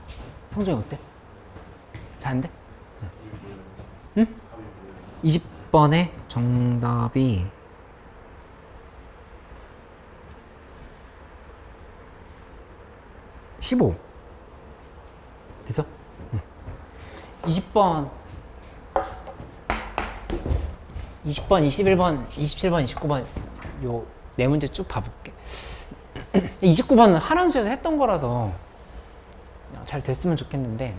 성종이 어때? 잘 안 돼? 응? 20번의 정답이 15 됐어? 응. 20번 21번, 27번, 29번 요 네 문제 쭉 봐볼게. 29번은 하란수에서 했던 거라서 잘 됐으면 좋겠는데,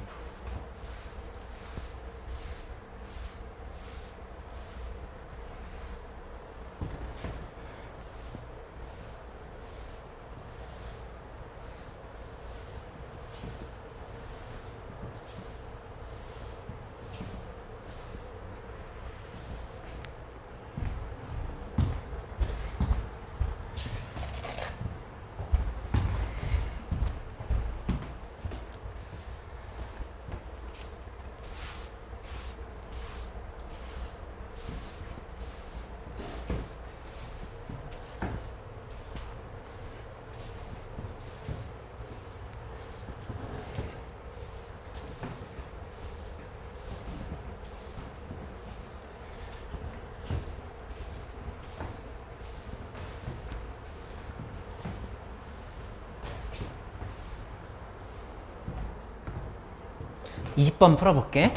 이십 번 풀어볼게.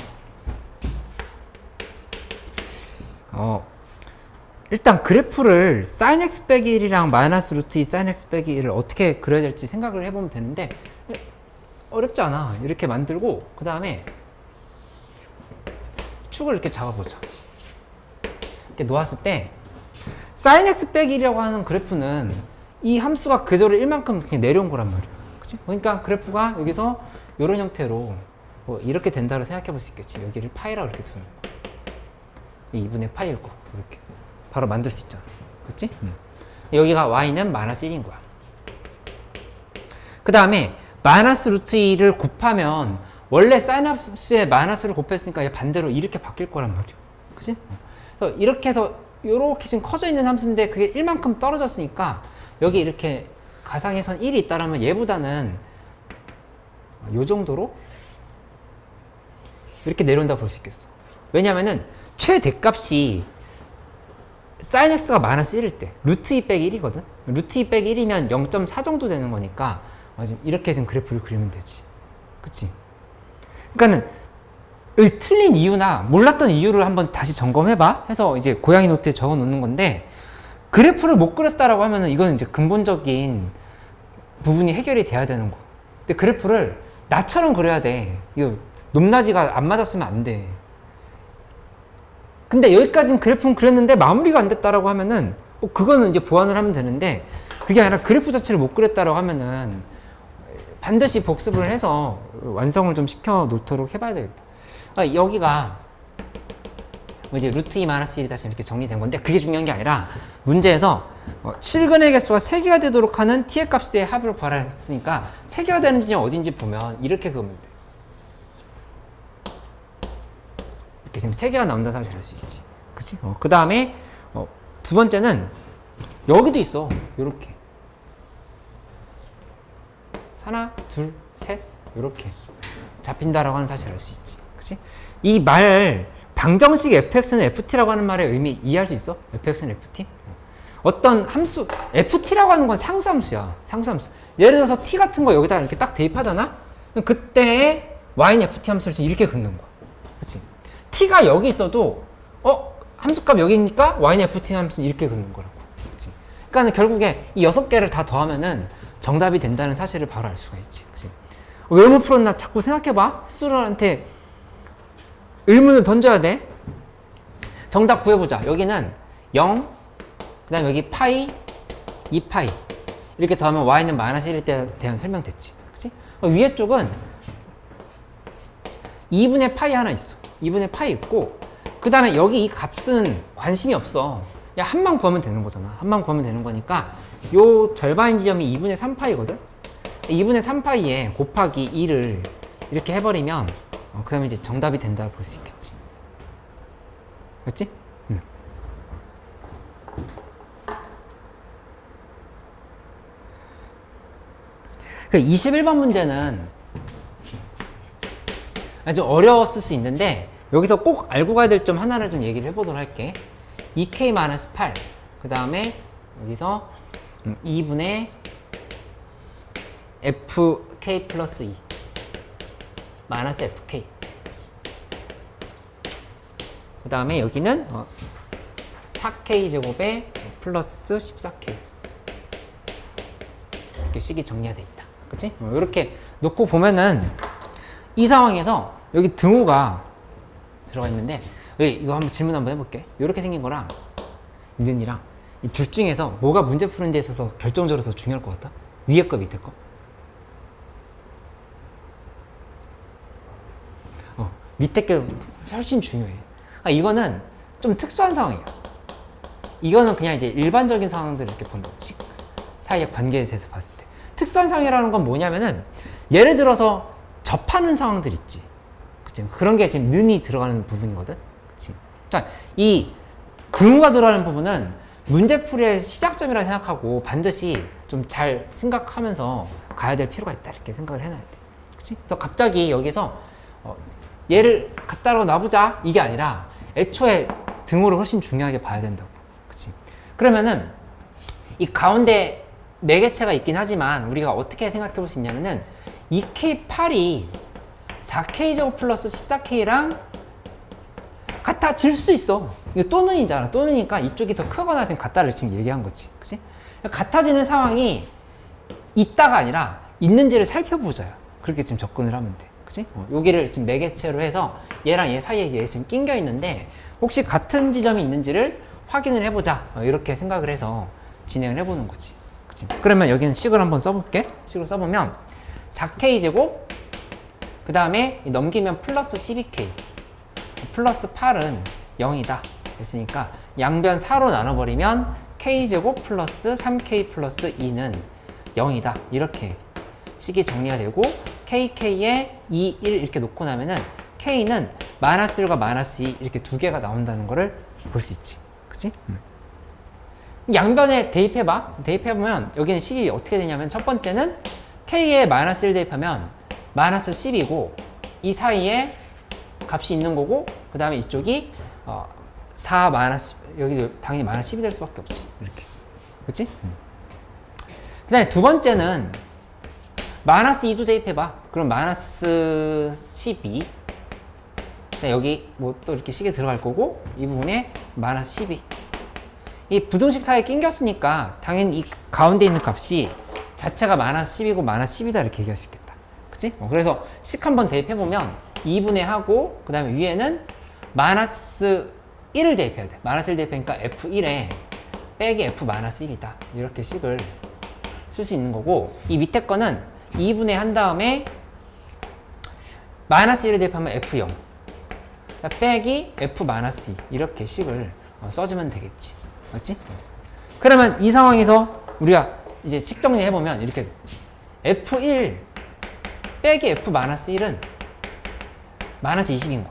일단 그래프를 sin x 빼기 1이랑 마이너스 루트 2 sin x 빼기 1을 어떻게 그려야 될지 생각을 해보면 되는데, 어렵지 않아. 이렇게 만들고 그 다음에 축을 이렇게 잡아보자. 이렇게 놓았을 때 sin x 빼기 1이라고 하는 그래프는 이 함수가 그대로 1만큼 그냥 내려온 거란 말이야. 그치? 그러니까 그래프가 여기서 이런 형태로 뭐 이렇게 된다고 생각해 볼 수 있겠지. 여기를 파이라고 이렇게 두는 거. 2분의 파이일 거. 이렇게 바로 만들 수 있잖아. 그치? 여기가 y는 마이너스 1인 거야. 그 다음에 마이너스 루트 2를 곱하면 원래 사인 함수에 마이너스를 곱했으니까 얘 반대로 이렇게 바뀔 거란 말이야. 그치? 그래서 이렇게 해서 이렇게 지금 커져 있는 함수인데 그게 1만큼 떨어졌으니까 여기 이렇게 가상에선 1이 있다라면 얘보다는 요 정도로 이렇게 내려온다 볼 수 있겠어. 왜냐면은 최대값이 sin x가 마이너스 1일 때 루트 2 빼기 1이거든. 루트 2 빼기 1이면 0.4 정도 되는 거니까 이렇게 지금 그래프를 그리면 되지. 그치? 그러니까는 틀린 이유나 몰랐던 이유를 한번 다시 점검해봐 해서 이제 고양이 노트에 적어 놓는 건데, 그래프를 못 그렸다라고 하면은 이거는 이제 근본적인 부분이 해결이 돼야 되는 거. 근데 그래프를 나처럼 그려야 돼. 이거 높낮이가 안 맞았으면 안 돼. 근데 여기까지는 그래프는 그렸는데 마무리가 안 됐다라고 하면은 그거는 이제 보완을 하면 되는데, 그게 아니라 그래프 자체를 못 그렸다라고 하면은 반드시 복습을 해서 완성을 좀 시켜 놓도록 해봐야 되겠다. 여기가 이제 루트 2 마이너스 1이 다시 이렇게 정리된 건데, 그게 중요한 게 아니라 문제에서 7근의 개수가 3개가 되도록 하는 t의 값의 합을 구하라 했으니까 3개가 되는 지점 어딘지 보면 이렇게 그으면 돼. 이렇게 지금 3개가 나온다는 사실을 알 수 있지. 그치? 그 다음에 두 번째는 여기도 있어. 요렇게 하나, 둘, 셋 요렇게 잡힌다라고 하는 사실을 알 수 있지. 그치? 이 말 방정식 fx는 ft라고 하는 말의 의미 이해할 수 있어? fx는 ft? 어떤 함수 ft라고 하는 건 상수함수야. 상수함수. 예를 들어서 t 같은 거 여기다 이렇게 딱 대입하잖아? 그때 y는 ft 함수를 이렇게 긋는 거야. 그치? t가 여기 있어도 함수값 여기 있으니까 y는 ft 함수는 이렇게 긋는 거라고. 그치? 그러니까 결국에 이 6개를 다 더하면은 정답이 된다는 사실을 바로 알 수가 있지. 그치? 왜 못 풀었나 자꾸 생각해봐. 스스로한테 의문을 던져야 돼. 정답 구해보자. 여기는 0, 그 다음에 여기 파이, 2파이 이렇게 더하면 y는 마이너스 1일 때 대한 설명 됐지. 그치? 위에 쪽은 2분의 파이 하나 있어. 2분의 파이 있고, 그 다음에 여기 이 값은 관심이 없어. 그냥 한만 구하면 되는 거잖아. 한만 구하면 되는 거니까 요 절반 지점이 2분의 3파이거든? 2분의 3파이에 곱하기 2를 이렇게 해버리면 그러면 이제 정답이 된다 볼 수 있겠지. 맞지? 응. 그 21번 문제는 좀 어려웠을 수 있는데 여기서 꼭 알고 가야 될 점 하나를 좀 얘기를 해보도록 할게. 2k-8 그 다음에 여기서 2분의 fk 플러스 2 마이너스 fk 그 다음에 여기는 4k 제곱에 플러스 14k 이렇게 식이 정리가 돼 있다. 그치? 이렇게 놓고 보면은 이 상황에서 여기 등호가 들어가 있는데 이거 한번 질문 한번 해볼게. 이렇게 생긴 거랑 는이랑 이 둘 중에서 뭐가 문제 푸는 데 있어서 결정적으로 더 중요할 것 같다? 위에 거 밑에 거? 밑에 게 훨씬 중요해. 이거는 좀 특수한 상황이야. 이거는 그냥 이제 일반적인 상황들을 이렇게 본다. 식 사이의 관계에 대해서 봤을 때. 특수한 상황이라는 건 뭐냐면은 예를 들어서 접하는 상황들 있지. 그치? 그런 게 지금 는이 들어가는 부분이거든. 그치? 그러니까 이 등호가 들어가는 부분은 문제풀이의 시작점이라 생각하고 반드시 좀 잘 생각하면서 가야 될 필요가 있다. 이렇게 생각을 해놔야 돼. 그치? 그래서 갑자기 여기서 얘를 갖다로 놔보자 이게 아니라 애초에 등호를 훨씬 중요하게 봐야 된다고. 그치? 그러면은 이 가운데 매개체가 있긴 하지만 우리가 어떻게 생각해 볼 수 있냐면은 2k8이 4k제곱 플러스 14k랑 같아질 수 있어. 이거 또는이잖아. 또는이니까 이쪽이 더 크거나 지금 같다를 지금 얘기한 거지. 그치? 같아지는 상황이 있다가 아니라 있는지를 살펴보자요. 그렇게 지금 접근을 하면 돼. 그치? 여기를 지금 매개체로 해서 얘랑 얘 사이에 얘 지금 낑겨 있는데 혹시 같은 지점이 있는지를 확인을 해보자. 이렇게 생각을 해서 진행을 해보는 거지. 그치? 그러면 여기는 식을 한번 써볼게. 식을 써보면 4k제곱 그 다음에 넘기면 플러스 12k 플러스 8은 0이다 했으니까 양변 4로 나눠버리면 k제곱 플러스 3k 플러스 2는 0이다 이렇게 식이 정리가 되고 kk에 2, 1 이렇게 놓고 나면은 k는 마이너스 1과 마이너스 2 이렇게 두 개가 나온다는 거를 볼 수 있지. 그치? 양변에 대입해봐. 대입해보면 여기는 식이 어떻게 되냐면 첫 번째는 k에 마이너스 1 대입하면 마이너스 10이고 이 사이에 값이 있는 거고 그 다음에 이쪽이 4 마이너스 여기 당연히 마이너스 10이 될 수밖에 없지. 이렇게. 그치? 그 다음에 두 번째는 마이너스 2도 대입해봐. 그럼 마이너스 12 여기 뭐 또 이렇게 식에 들어갈 거고 이 부분에 마이너스 12 이 부등식 사이에 낑겼으니까 당연히 이 가운데 있는 값이 자체가 마이너스 10이고 마이너스 10이다 이렇게 얘기할 수 있겠다. 그치? 그래서 식 한번 대입해보면 2분의 하고 그 다음에 위에는 마이너스 1을 대입해야 돼. 마이너스 1 대입하니까 f1에 빼기 f 마이너스 1이다. 이렇게 식을 쓸 수 있는 거고 이 밑에 거는 2분의 한 다음에 마이너스 1을 대입하면 f0 빼기 f 마이너스 2 이렇게 식을 써주면 되겠지. 맞지? 그러면 이 상황에서 우리가 이제 식 정리해보면 이렇게 돼. f1 빼기 f 마이너스 1은 마이너스 20인 거.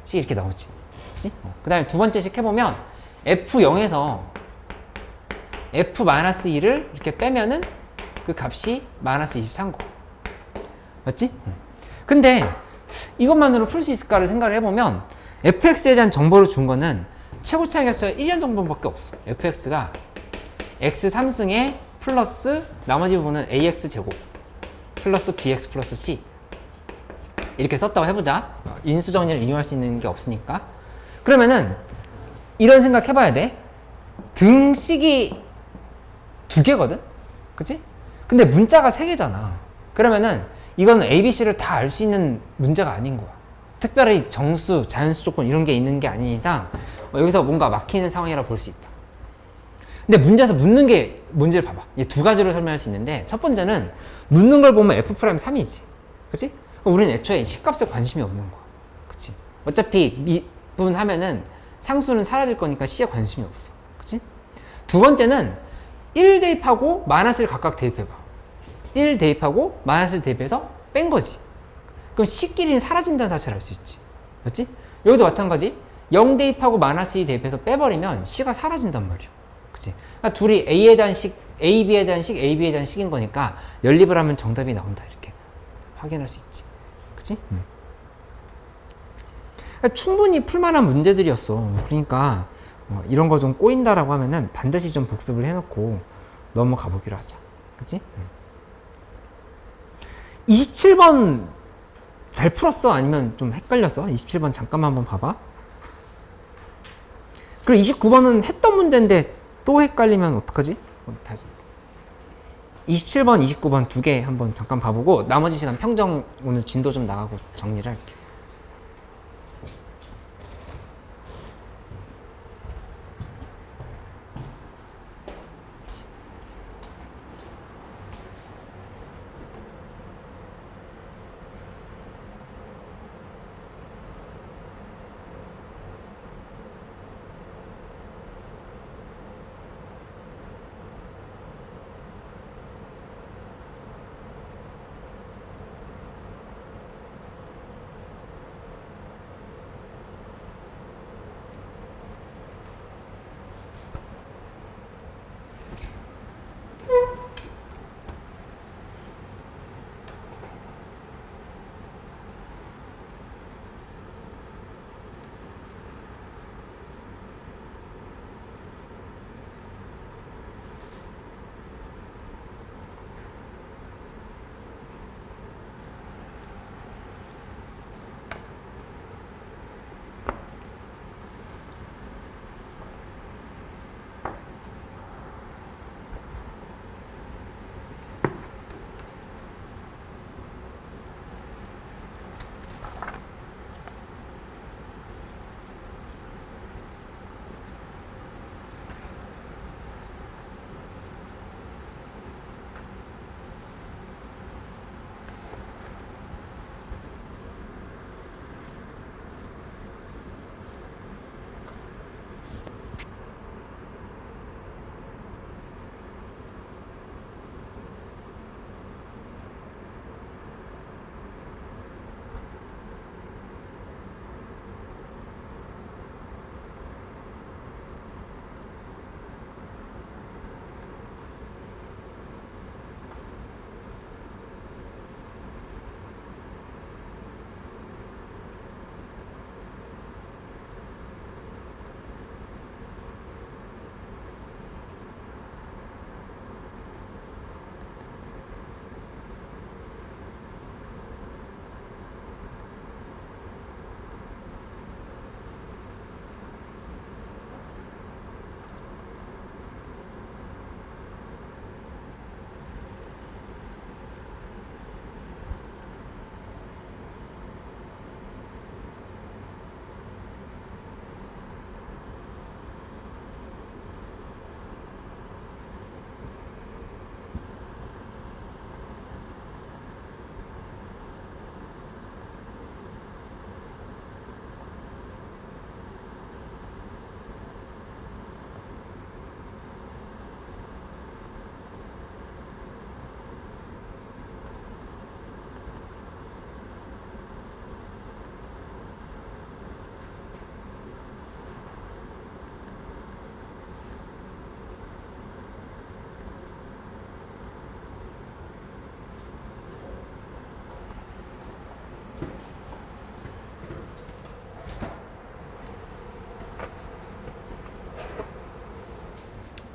식 이렇게 나오지. 그치? 그 다음에 두 번째 식 해보면 f0에서 f 마이너스 2를 이렇게 빼면은 그 값이 마이너스 23인 거. 맞지? 근데 이것만으로 풀 수 있을까를 생각을 해보면 fx에 대한 정보를 준 거는 최고 차이 횟수가 1년 정도밖에 없어. fx가 x 3승에 플러스 나머지 부분은 ax 제곱 플러스 bx 플러스 c 이렇게 썼다고 해보자. 인수 정리를 이용할 수 있는 게 없으니까. 그러면은 이런 생각 해봐야 돼. 등식이 두 개거든? 그치? 근데 문자가 세 개잖아. 그러면은 이거는 ABC를 다 알 수 있는 문제가 아닌 거야. 특별히 정수, 자연수 조건 이런 게 있는 게 아닌 이상 여기서 뭔가 막히는 상황이라고 볼 수 있다. 근데 문제에서 묻는 게 뭔지를 봐봐. 이 두 가지로 설명할 수 있는데 첫 번째는 묻는 걸 보면 f'3이지. 그치? 우리는 애초에 식값에 관심이 없는 거야. 그치? 어차피 미분하면은 상수는 사라질 거니까 C에 관심이 없어. 그치? 두 번째는 1 대입하고 마이너스를 각각 대입해봐. 1 대입하고 마이너스를 대입해서 뺀 거지. 그럼 C끼리는 사라진다는 사실을 알 수 있지. 맞지? 여기도 마찬가지. 0 대입하고 마이너스 2 대입해서 빼버리면 C가 사라진단 말이야. 그치? 그러니까 둘이 A에 대한 식 AB에 대한 식, AB에 대한 식인 거니까 연립을 하면 정답이 나온다. 이렇게 확인할 수 있지. 그치? 그러니까 충분히 풀만한 문제들이었어. 그러니까 이런 거 좀 꼬인다라고 하면은 반드시 좀 복습을 해놓고 넘어가 보기로 하자. 그치? 27번 잘 풀었어? 아니면 좀 헷갈렸어? 27번 잠깐만 한번 봐봐. 그리고 29번은 했던 문제인데 또 헷갈리면 어떡하지? 다시 27번, 29번 두 개 한번 잠깐 봐보고 나머지 시간 평정 오늘 진도 좀 나가고 정리를 할게.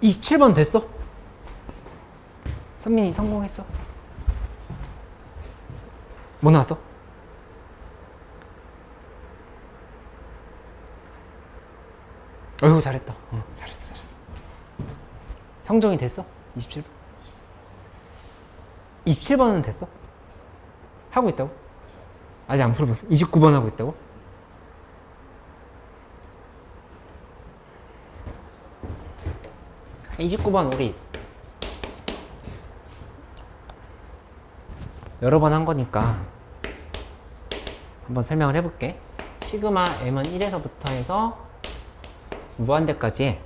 (27번) 됐어? 선민이 성공했어? 뭐 나왔어? 어휴 잘했다. 잘했어. 성종이 됐어? 27번? 27번은 됐어? 하고 있다고? 아직 안 풀어봤어? 29번 하고 있다고? 아, 29번 우리 여러 번 한 거니까 한번 설명을 해볼게. 시그마 m은 1에서부터 해서 무한대까지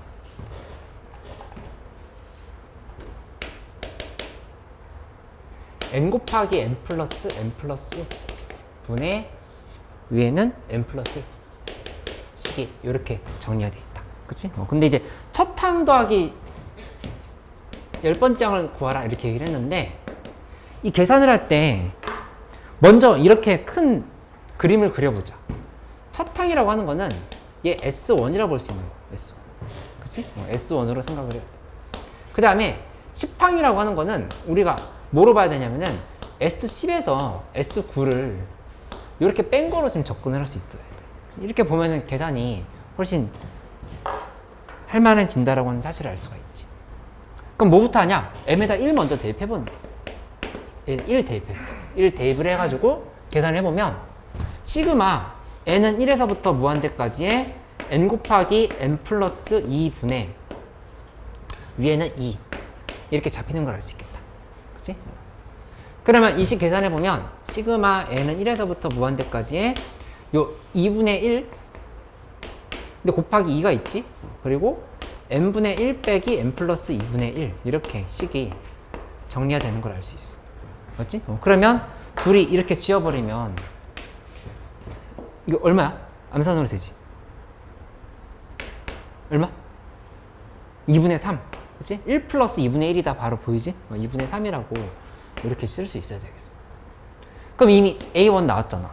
n 곱하기 n 플러스 분의 위에는 n 플러스 식이 이렇게 정리가 되어 있다. 그치? 근데 이제 첫 항 더하기 10번째 항을 구하라 이렇게 얘기를 했는데 이 계산을 할 때 먼저 이렇게 큰 그림을 그려보자. 첫 항이라고 하는 거는 얘 S1이라고 볼 수 있는 거야. S1. 그치? S1으로 생각을 해야 돼. 그 다음에 10항이라고 하는 거는 우리가 뭐로 봐야 되냐면은 S10에서 S9를 이렇게 뺀 거로 지금 접근을 할 수 있어야 돼. 이렇게 보면은 계산이 훨씬 할만해진다라고 하는 사실을 알 수가 있지. 그럼 뭐부터 하냐? m에다 1 먼저 대입해보는 거야. 1 대입했어. 1 대입을 해가지고 계산을 해보면 시그마 n은 1에서부터 무한대까지의 n 곱하기 n 플러스 2분의 위에는 2 이렇게 잡히는 걸 알 수 있겠다. 그치? 그러면 이 식 계산해보면 시그마 n은 1에서부터 무한대까지의 요 2분의 1 근데 곱하기 2가 있지? 그리고 n분의 1 빼기 n 플러스 2분의 1 이렇게 식이 정리가 되는 걸 알 수 있어. 맞지? 그러면 둘이 이렇게 지워버리면 이거 얼마야? 암산으로 되지? 얼마? 2분의 3 그치? 1 플러스 2분의 1이다 바로 보이지? 2분의 3이라고 이렇게 쓸 수 있어야 되겠어. 그럼 이미 A1 나왔잖아.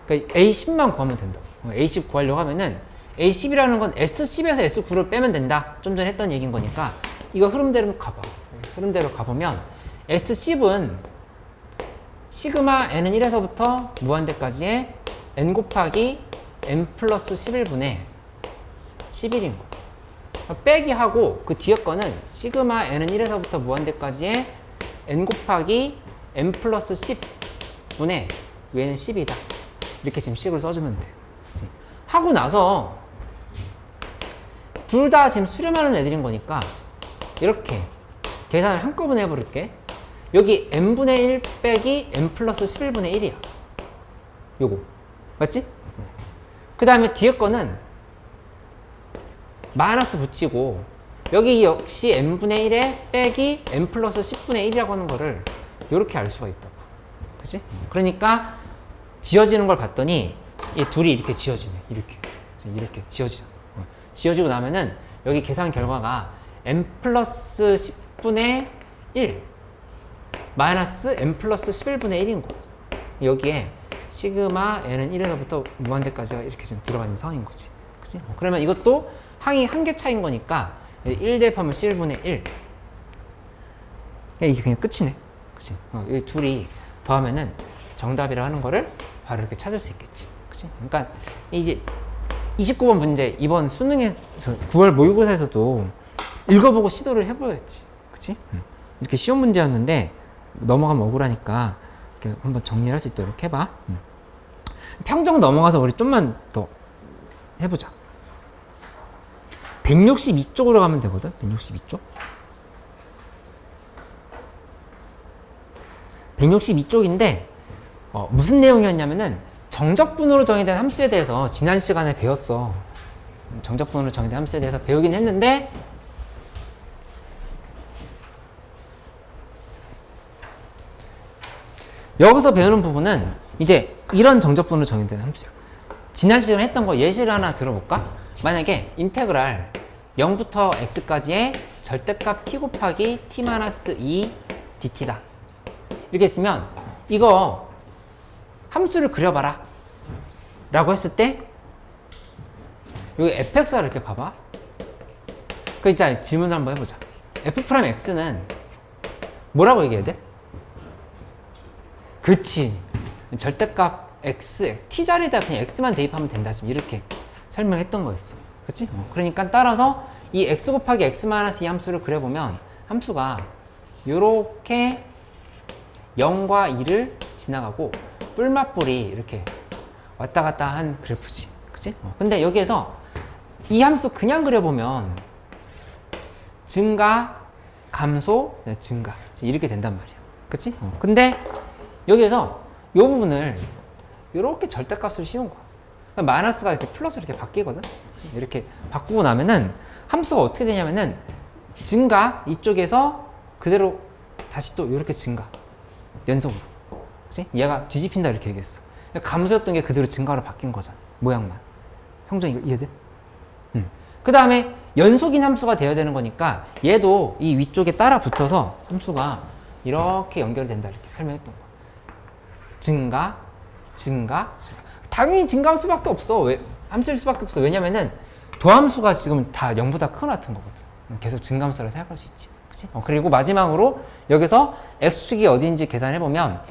그러니까 A10만 구하면 된다. A10 구하려고 하면은 A10이라는 건 S10에서 S9를 빼면 된다. 좀 전에 했던 얘기인 거니까 이거 흐름대로 가봐. 흐름대로 가보면 S10은 시그마 n은 1에서부터 무한대까지의 n 곱하기 n 플러스 11분의 11인 거야. 빼기 하고 그 뒤에 거는 시그마 n은 1에서부터 무한대까지의 n 곱하기 n 플러스 10분의 위에는 10이다. 이렇게 지금 식을 써주면 돼. 그치? 하고 나서 둘 다 지금 수렴하는 애들인 거니까 이렇게 계산을 한꺼번에 해버릴게. 여기 n분의 1 빼기 n 플러스 11분의 1이야. 요거. 맞지? 그 다음에 뒤에 거는 마이너스 붙이고 여기 역시 n분의 1에 빼기 n 플러스 10분의 1이라고 하는 거를 이렇게 알 수가 있다고. 그치? 그러니까 지어지는 걸 봤더니 이 둘이 이렇게 지어지네. 이렇게 지어지잖아. 지어지고 나면은 여기 계산 결과가 n 플러스 10분의 1 마이너스 n 플러스 11분의 1인 거야. 여기에 시그마 n은 1에서부터 무한대까지가 이렇게 지금 들어가 있는 상황인 거지. 그치? 그러면 이것도 항이 한 개 차이인 거니까 1 대입하면 11분의 1 이게 그냥 끝이네. 그치? 여기 둘이 더하면은 정답이라 하는 거를 바로 이렇게 찾을 수 있겠지. 그치? 그러니까 이제 29번 문제 이번 수능에서 9월 모의고사에서도 읽어보고 시도를 해보였지. 그치? 이렇게 쉬운 문제였는데 넘어가면 억울하니까 이렇게 한번 정리를 할 수 있도록 이렇게 해봐. 평정 넘어가서 우리 좀만 더 해보자. 162쪽으로 가면 되거든. 162쪽. 162쪽인데 무슨 내용이었냐면은 정적분으로 정의된 함수에 대해서 지난 시간에 배웠어. 정적분으로 정의된 함수에 대해서 배우긴 했는데 여기서 배우는 부분은 이제 이런 정적분으로 정의된 함수야. 지난 시간에 했던 거 예시를 하나 들어볼까? 만약에 인테그랄 0부터 x까지의 절대값 t 곱하기 t-2 dt다. 이렇게 했으면 이거 함수를 그려봐라 라고 했을 때 여기 fx를 이렇게 봐봐. 그 일단 질문을 한번 해보자. f'x는 뭐라고 얘기해야 돼? 그치, 절대값 x, t자리에다 그냥 x만 대입하면 된다. 지금 이렇게 설명했던 거였어. 그치? 그러니까 따라서 이 x 곱하기 x-2 함수를 그려보면 함수가 요렇게 0과 2를 지나가고 뿔맛뿔이 이렇게 왔다 갔다 한 그래프지. 그치? 근데 여기에서 이 함수 그냥 그려보면 증가, 감소, 증가 이렇게 된단 말이야. 그치? 근데 여기에서 이 부분을 이렇게 절대값으로 씌운 거야. 그러니까 마이너스가 이렇게 플러스로 이렇게 바뀌거든. 그치? 이렇게 바꾸고 나면은 함수가 어떻게 되냐면은 증가 이쪽에서 그대로 다시 또 이렇게 증가 연속으로. 그치? 얘가 뒤집힌다 이렇게 얘기했어. 감소였던 게 그대로 증가로 바뀐 거잖아. 모양만. 성정 이거 이해돼? 그 다음에 연속인 함수가 되어야 되는 거니까 얘도 이 위쪽에 따라 붙어서 함수가 이렇게 연결이 된다 이렇게 설명했던 거야. 증가, 증가, 증가. 당연히 증가할 수밖에 없어. 왜? 함수일 수밖에 없어. 왜냐면은 도함수가 지금 다 0보다 크거나 같은 거거든. 계속 증가함수라 생각할 수 있지. 그치? 그리고 마지막으로 여기서 x축이 어딘지 계산해보면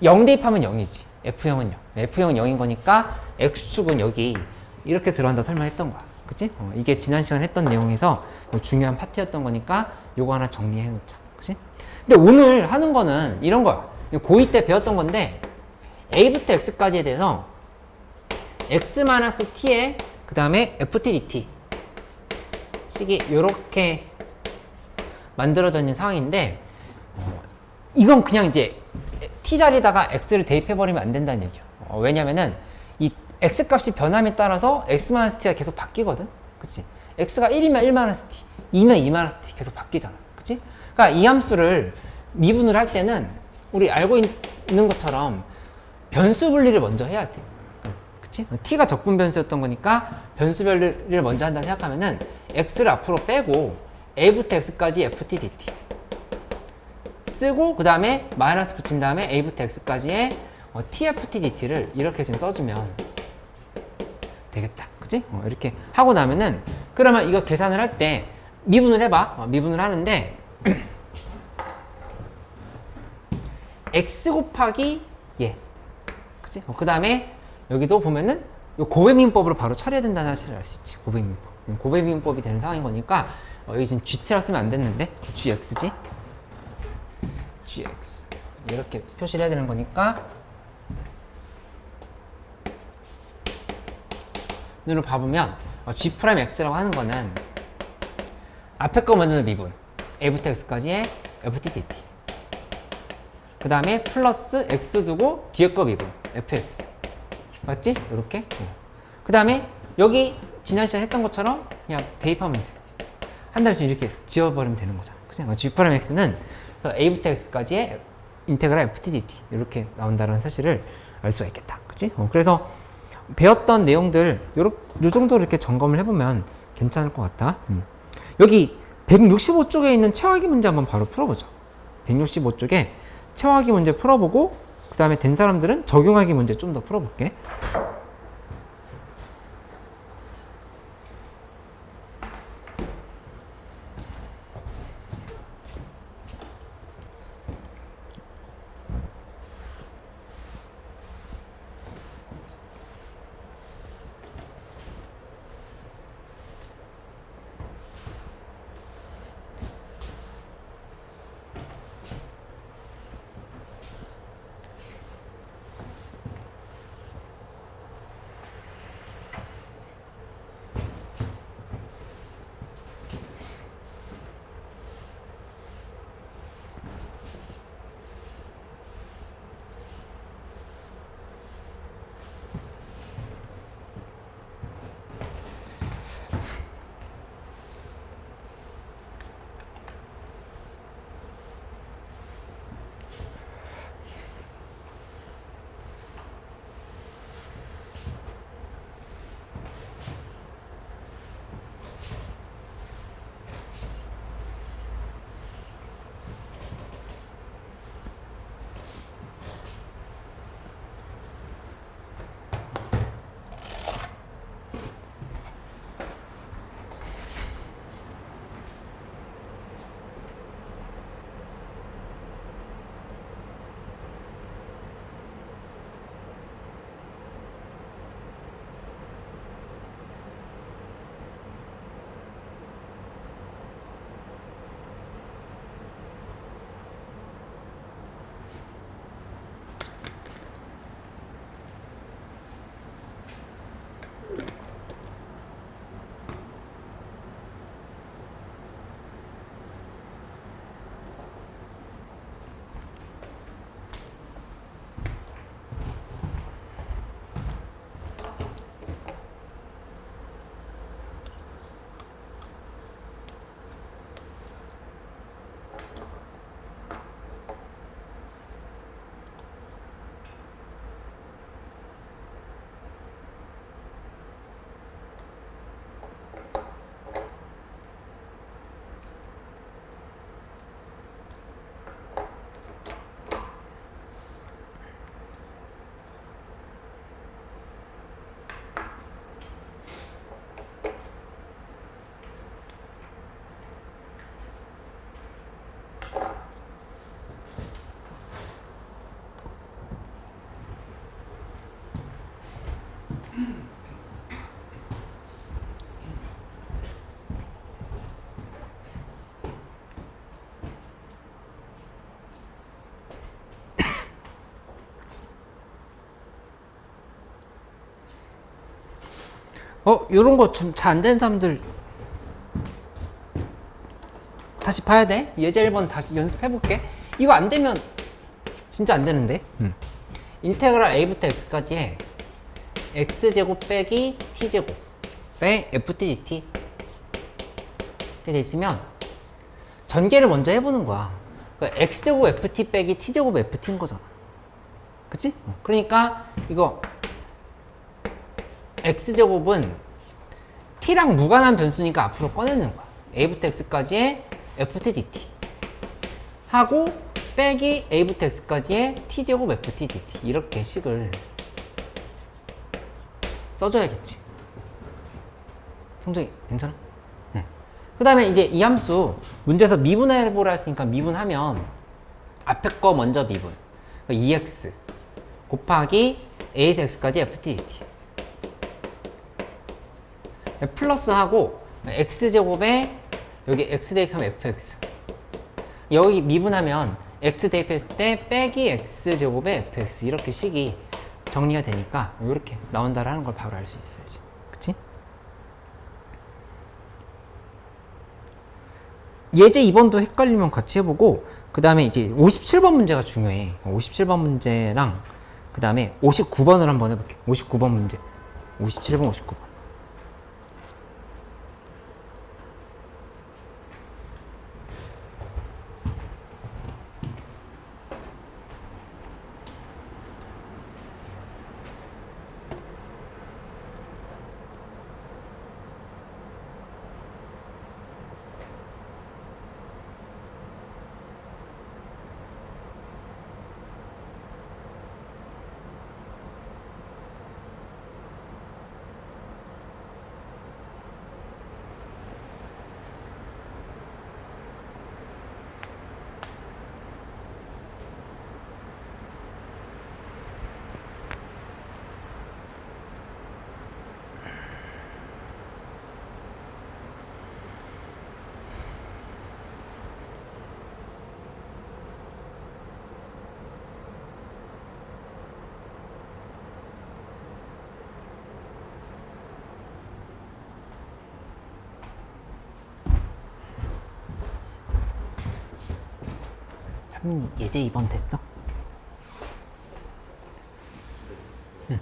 0 대입하면 0이지. F형은 0. F형은 0인 거니까 x축은 여기 이렇게 들어간다 설명했던 거야. 그치? 이게 지난 시간에 했던 내용에서 중요한 파트였던 거니까 요거 하나 정리해 놓자. 그치? 근데 오늘 하는 거는 이런 거야. 고2 때 배웠던 건데 a부터 x까지에 대해서 x-t에 그 다음에 ft/dt 식이 요렇게 만들어져 있는 상황인데 이건 그냥 이제 t 자리에다가 x를 대입해버리면 안 된다는 얘기야. 왜냐면은 이 x 값이 변함에 따라서 x-t가 계속 바뀌거든. 그치? x가 1이면 1-t, 2면 2-t 계속 바뀌잖아. 그치? 그러니까 이 함수를 미분을 할 때는 우리 알고 있는 것처럼 변수 분리를 먼저 해야 돼. 그치? t가 적분 변수였던 거니까 변수 분리를 먼저 한다 생각하면은 x를 앞으로 빼고 a부터 x까지 ft/dt 쓰고 그 다음에 마이너스 붙인 다음에 a부터 x까지의 tft/dt를 이렇게 지금 써주면 되겠다. 그치? 이렇게 하고 나면은 그러면 이거 계산을 할 때 미분을 해봐. 미분을 하는데 x 곱하기 얘. 그치? 그 다음에 여기도 보면은 고배민법으로 바로 처리해야 된다는 사실을 알 수 있지. 고배민법. 고배민법이 되는 상황인 거니까 여기 지금 gt라 쓰면 안 됐는데 gx지. gx 이렇게 표시를 해야 되는 거니까 눈으로 봐보면 g'x라고 하는 거는 앞에 거 먼저 미분 a부터 x까지의 ft/dt 그 다음에 플러스 x 두고 뒤에 거 미분 fx 맞지? 이렇게 그 다음에 여기 지난 시간에 했던 것처럼 그냥 대입하면 돼. 한 다음에 이렇게 지워버리면 되는 거잖아. g'x는 a부터 x까지의 인테그랄 ft/dt 이렇게 나온다는 사실을 알 수가 있겠다. 그치? 그래서 배웠던 내용들 요 정도 이렇게 점검을 해보면 괜찮을 것 같다. 여기 165쪽에 있는 체화기 문제 한번 바로 풀어보죠. 165쪽에 체화기 문제 풀어보고 그 다음에 된 사람들은 적용하기 문제 좀 더 풀어볼게. 요런 거 좀 잘 안 되는 사람들 다시 봐야 돼. 예제 1번 다시 연습해볼게. 이거 안 되면 진짜 안 되는데. 인테그랄 a부터 x까지의 x제곱 빼기 t제곱 빼 ftdt 이렇게 돼 있으면 전개를 먼저 해보는 거야. 그러니까 x제곱 ft 빼기 t제곱 ft인 거잖아. 그치? 그러니까 이거 x제곱은 t랑 무관한 변수니까 앞으로 꺼내는 거야. a부터 x까지의 ftdt 하고 빼기 a부터 x까지의 t제곱 ftdt 이렇게 식을 써줘야겠지. 성적이 괜찮아? 응. 그 다음에 이제 이 함수 문제에서 미분해보라 했으니까 미분하면 앞에 거 먼저 미분. 그러니까 2x 곱하기 a에서 x까지 ftdt 플러스하고 x제곱에 여기 x 대입하면 fx 여기 미분하면 x 대입했을 때 빼기 x제곱에 fx 이렇게 식이 정리가 되니까 이렇게 나온다라는 걸 바로 알 수 있어야지. 그치? 예제 2번도 헷갈리면 같이 해보고 그 다음에 이제 57번 문제가 중요해. 57번 문제랑 그 다음에 59번을 한번 해볼게. 59번 문제 57번 59번 찬민이 예제 2번 됐어? 응.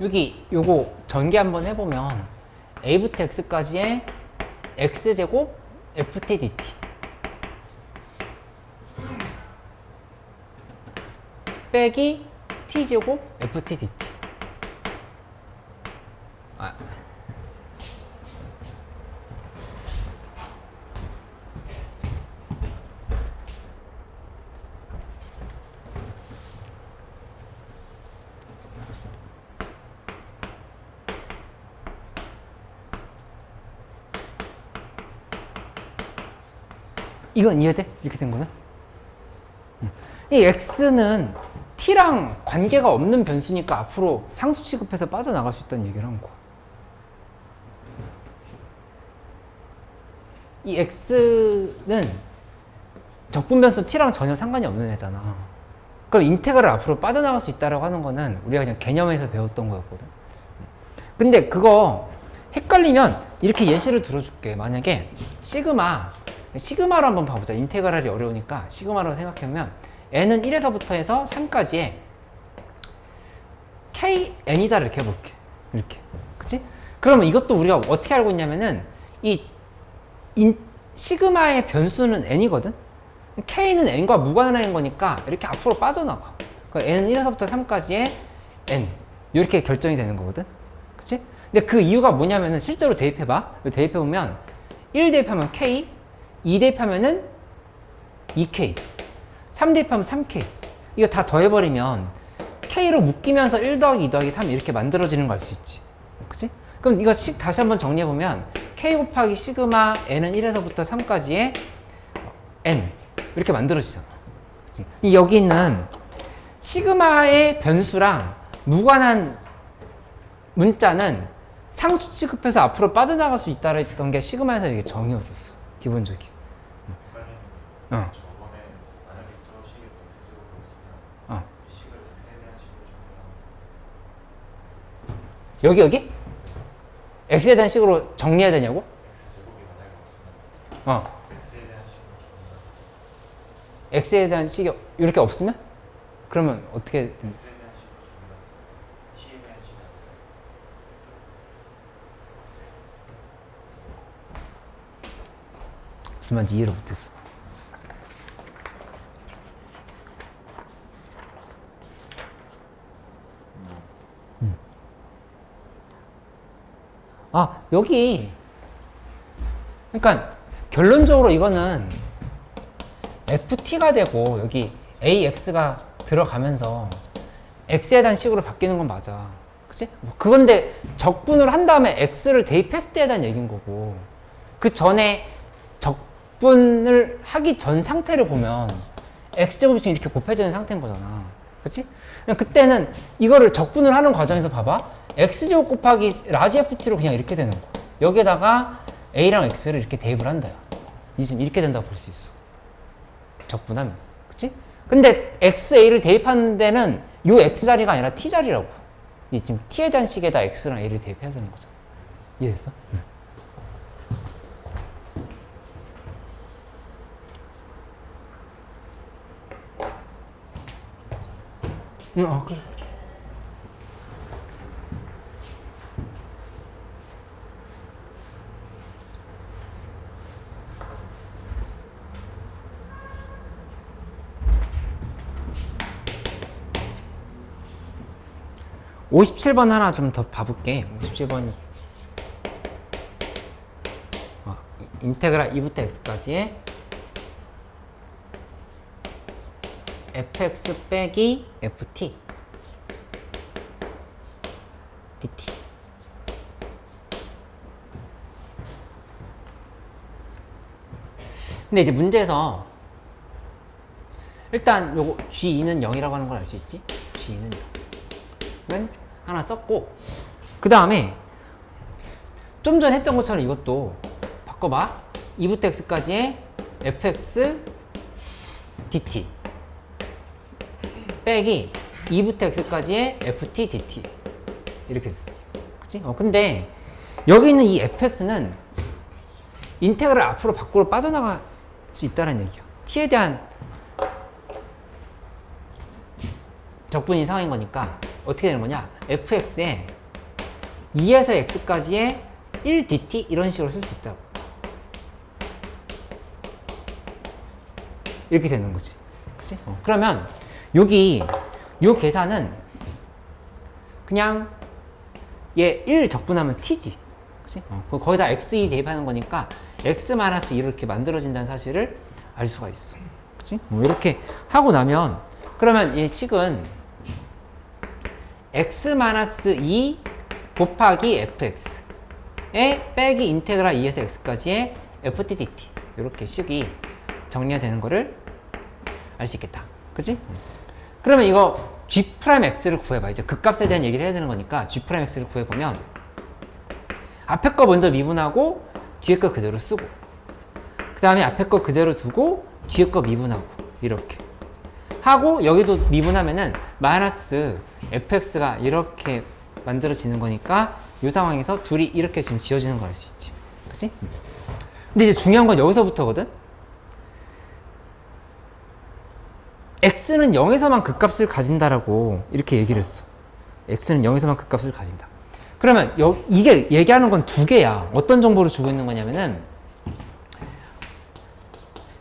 여기 요거 전개 한번 해보면 a부터 x까지의 x제곱 ftdt 빼기 t제곱 ftdt 이건 이해돼? 이렇게 된 거는? 이 x는 t랑 관계가 없는 변수니까 앞으로 상수 취급해서 빠져나갈 수 있다는 얘기를 한 거야. 이 x는 적분 변수 t랑 전혀 상관이 없는 애잖아. 그럼 인테그랄 앞으로 빠져나갈 수 있다라고 하는 거는 우리가 그냥 개념에서 배웠던 거였거든. 근데 그거 헷갈리면 이렇게 예시를 들어줄게. 만약에 시그마로 한번 봐보자. 인테그랄이 어려우니까 시그마로 생각해보면 n은 1에서부터 해서 3까지의 kn이다 이렇게 해볼게. 이렇게. 그치? 그러면 이것도 우리가 어떻게 알고 있냐면은 시그마의 변수는 n이거든? k는 n과 무관한 거니까 이렇게 앞으로 빠져나가. 그러니까 n은 1에서부터 3까지의 n. 이렇게 결정이 되는 거거든? 그치? 근데 그 이유가 뭐냐면은 실제로 대입해봐. 대입해보면 1 대입하면 k, 2 대입하면은 2k, 3 대입하면 3k. 이거 다 더해버리면 k로 묶이면서 1 더하기 2 더하기 3 이렇게 만들어지는 걸 알 수 있지. 그치? 그럼 이거 다시 한번 정리해보면 k 곱하기 시그마 n은 1에서부터 3까지의 n 이렇게 만들어지잖아. 그치? 여기 있는 시그마의 변수랑 무관한 문자는 상수 취급해서 앞으로 빠져나갈 수 있다 했던 게 시그마에서 이게 정의였었어. 기본적인. 저번에 만약에 저 식에서 x제곱이 있으면 여기? x에 대한 식으로 정리해야 되냐고? x제곱이 만약에 없으면 어. x에 대한 식으로 정리하고 x에 대한 식이 이렇게 없으면? 그러면 어떻게 된 x에 대한 식으로 정리하고 t에 대한 식이 안 돼요. 무슨 말인지 이해를 못했어. 아, 여기. 그러니까 결론적으로 이거는 ft가 되고 여기 ax가 들어가면서 x에 대한 식으로 바뀌는 건 맞아. 그치? 그건데 적분을 한 다음에 x를 대입했을 때에 대한 얘기인 거고, 그 전에 적분을 하기 전 상태를 보면 x제곱이 지금 이렇게 곱해지는 상태인 거잖아. 그치? 그때는 이거를 적분을 하는 과정에서 봐봐. x제곱 곱하기 라지 ft로 그냥 이렇게 되는 거야. 여기에다가 a랑 x를 이렇게 대입을 한다. 지금 이렇게 된다고 볼 수 있어. 적분하면. 그치? 근데 xa를 대입하는 데는 요 x자리가 아니라 t자리라고. 이 지금 t에 대한 식에다 x랑 a를 대입해야 되는 거잖아. 이해됐어? 응. 응, 그래. (57번) 하나 좀 더 봐볼게. 57번이 인테그랄 2부터 x까지의 fx 빼기 ft dt. 근데 이제 문제에서 일단 요거 g2는 0이라고 하는 걸 알 수 있지? g2는 0은 하나 썼고, 그 다음에 좀 전에 했던 것처럼 이것도 바꿔봐. 2부터 x까지의 fx dt 빼기 2부터 x까지의 ft dt 이렇게 됐어. 그치? 근데 여기 있는 이 fx는 인테그랄 앞으로 밖으로 빠져나갈 수 있다는 얘기야. t에 대한 적분 이상인 거니까 어떻게 되는 거냐? fx에 2에서 x까지의 1dt 이런 식으로 쓸 수 있다고. 이렇게 되는 거지. 그치? 그러면 여기 요 계산은 그냥 얘 1 적분하면 t지. 그치? 거기다 x2 대입하는 거니까 x-2 이렇게 만들어진다는 사실을 알 수가 있어. 그치? 이렇게 하고 나면 그러면 이 식은 x-2 곱하기 fx에 빼기 인테그랄 2에서 x까지의 ft dt 이렇게 식이 정리가 되는 거를 알 수 있겠다. 그치? 그러면 이거 g'x를 구해봐. 이제 극값에 대한 얘기를 해야 되는 거니까 g'x를 구해보면 앞에 거 먼저 미분하고 뒤에 거 그대로 쓰고, 그 다음에 앞에 거 그대로 두고 뒤에 거 미분하고 이렇게 하고, 여기도 미분하면은 마이너스 fx가 이렇게 만들어지는 거니까 이 상황에서 둘이 이렇게 지금 지어지는 걸 알 수 있지. 그치? 근데 이제 중요한 건 여기서부터거든? x는 0에서만 극값을 가진다라고 이렇게 얘기를 했어. x는 0에서만 극값을 가진다. 그러면 이게 얘기하는 건 두 개야. 어떤 정보를 주고 있는 거냐면은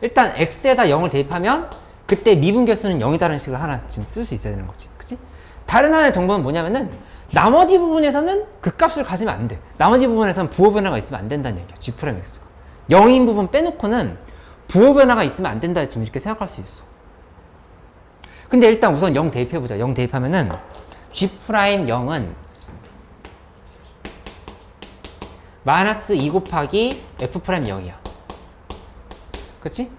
일단 x에다 0을 대입하면 그때 미분계수는 0이다라는 식을 하나 지금 쓸 수 있어야 되는 거지. 그치? 다른 하나의 정보는 뭐냐면은 나머지 부분에서는 극값을 가지면 안 돼. 나머지 부분에서는 부호 변화가 있으면 안 된다는 얘기야. g'x가. 0인 부분 빼놓고는 부호 변화가 있으면 안 된다. 지금 이렇게 생각할 수 있어. 근데 일단 우선 0 대입해보자. 0 대입하면은 g'0은 마이너스 2 곱하기 f'0이야. 그치?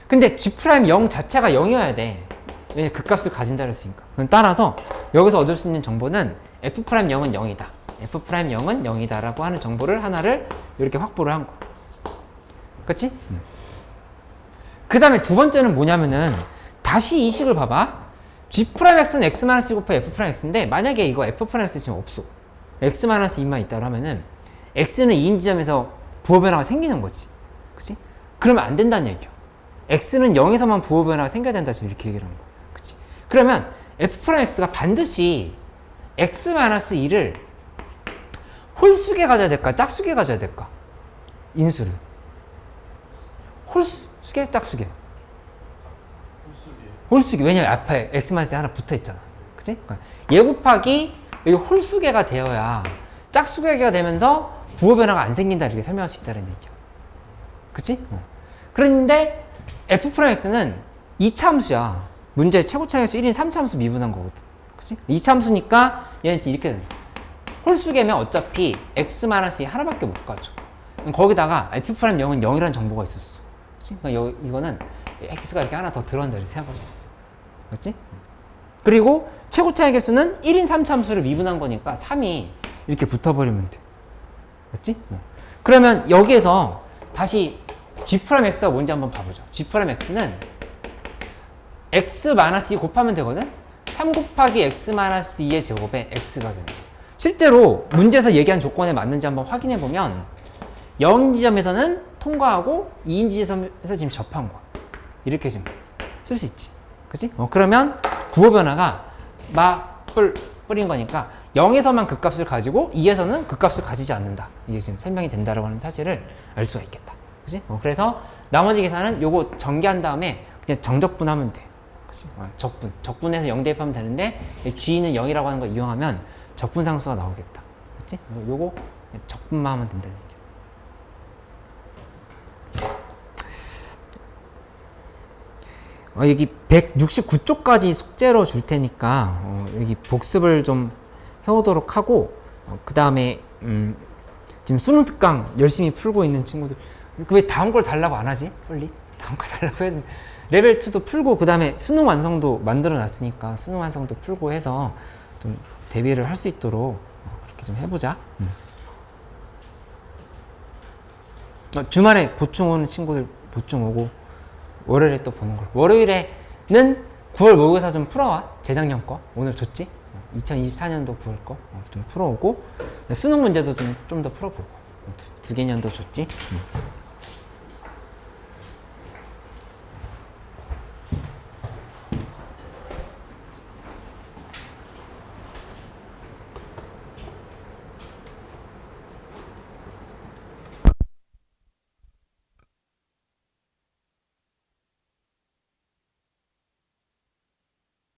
근데 g'0 자체가 0이어야 돼. 왜냐면 극값을 가진다 그랬으니까. 그럼 따라서 여기서 얻을 수 있는 정보는 f'0은 0이다. f'0은 0이다 라고 하는 정보를 하나를 이렇게 확보를 한 거. 그치? 그 다음에 두 번째는 뭐냐면은 다시 이 식을 봐봐. G'X는 X-2 곱하기 F'X인데 만약에 이거 F'X 지금 없어. X-2만 있다고 하면은 X는 2인 지점에서 부호 변화가 생기는 거지. 그치? 그러면 안 된다는 얘기야. X는 0에서만 부호 변화가 생겨야 된다. 지금 이렇게 얘기를 한 거야. 그치? 그러면 F'X가 반드시 X-2를 홀수게 가져야 될까? 짝수게 가져야 될까? 인수를. 홀수게? 짝수게? 홀수기. 홀수기. 왜냐면 앞에 X-2 하나 붙어 있잖아. 그치? 그러니까 얘 곱하기 여기 홀수계가 되어야 짝수계가 되면서 부호 변화가 안 생긴다 이렇게 설명할 수 있다는 얘기야. 그치? 그런데 F'X는 2차함수야. 문제 최고차함수 1인 3차함수 미분한 거거든. 그치? 2차함수니까 얘는 이렇게 된다. 홀수계면 어차피 X-2 하나밖에 못 가져. 거기다가 F'0은 0이라는 정보가 있었어. 그치? 그러니까 이거는 X가 이렇게 하나 더 들어간다 이렇게 생각할 수 있어. 맞지? 그리고 최고차의 개수는 1인 3차함수를 미분한 거니까 3이 이렇게 붙어버리면 돼. 맞지? 그러면 여기에서 다시 G'X가 뭔지 한번 봐보죠. G'X는 X-2 곱하면 되거든? 3 곱하기 X-2의 제곱에 X가 되는 거야. 실제로 문제에서 얘기한 조건에 맞는지 한번 확인해보면 0인 지점에서는 통과하고 2인 지점에서 지금 접한 거야. 이렇게 지금 쓸 수 있지. 그치? 그러면 부호 변화가 뿌린 거니까 0에서만 그 값을 가지고 2에서는 그 값을 가지지 않는다. 이게 지금 설명이 된다라고 하는 사실을 알 수가 있겠다. 그치? 그래서 나머지 계산은 요거 전개한 다음에 그냥 정적분하면 돼. 그치? 적분해서 0 대입하면 되는데 G는 0이라고 하는 걸 이용하면 적분상수가 나오겠다. 그치? 그래서 요거 적분만 하면 된다는 얘기야. 여기 169쪽까지 숙제로 줄 테니까 여기 복습을 좀 해오도록 하고 그 다음에 지금 수능 특강 열심히 풀고 있는 친구들 왜 다음 걸 달라고 안 하지? 빨리 다음 걸 달라고 해야 돼. 레벨 2도 풀고 그 다음에 수능 완성도 만들어 놨으니까 수능 완성도 풀고 해서 좀 대비를 할 수 있도록 그렇게 좀 해보자. 주말에 보충 오는 친구들 보충 오고 월요일에 또 보는 걸. 월요일에는 9월 모의고사 좀 풀어와. 재작년 거. 오늘 줬지? 2024년도 9월 거. 좀 풀어오고. 수능 문제도 좀 더 풀어보고. 두 개년도 줬지?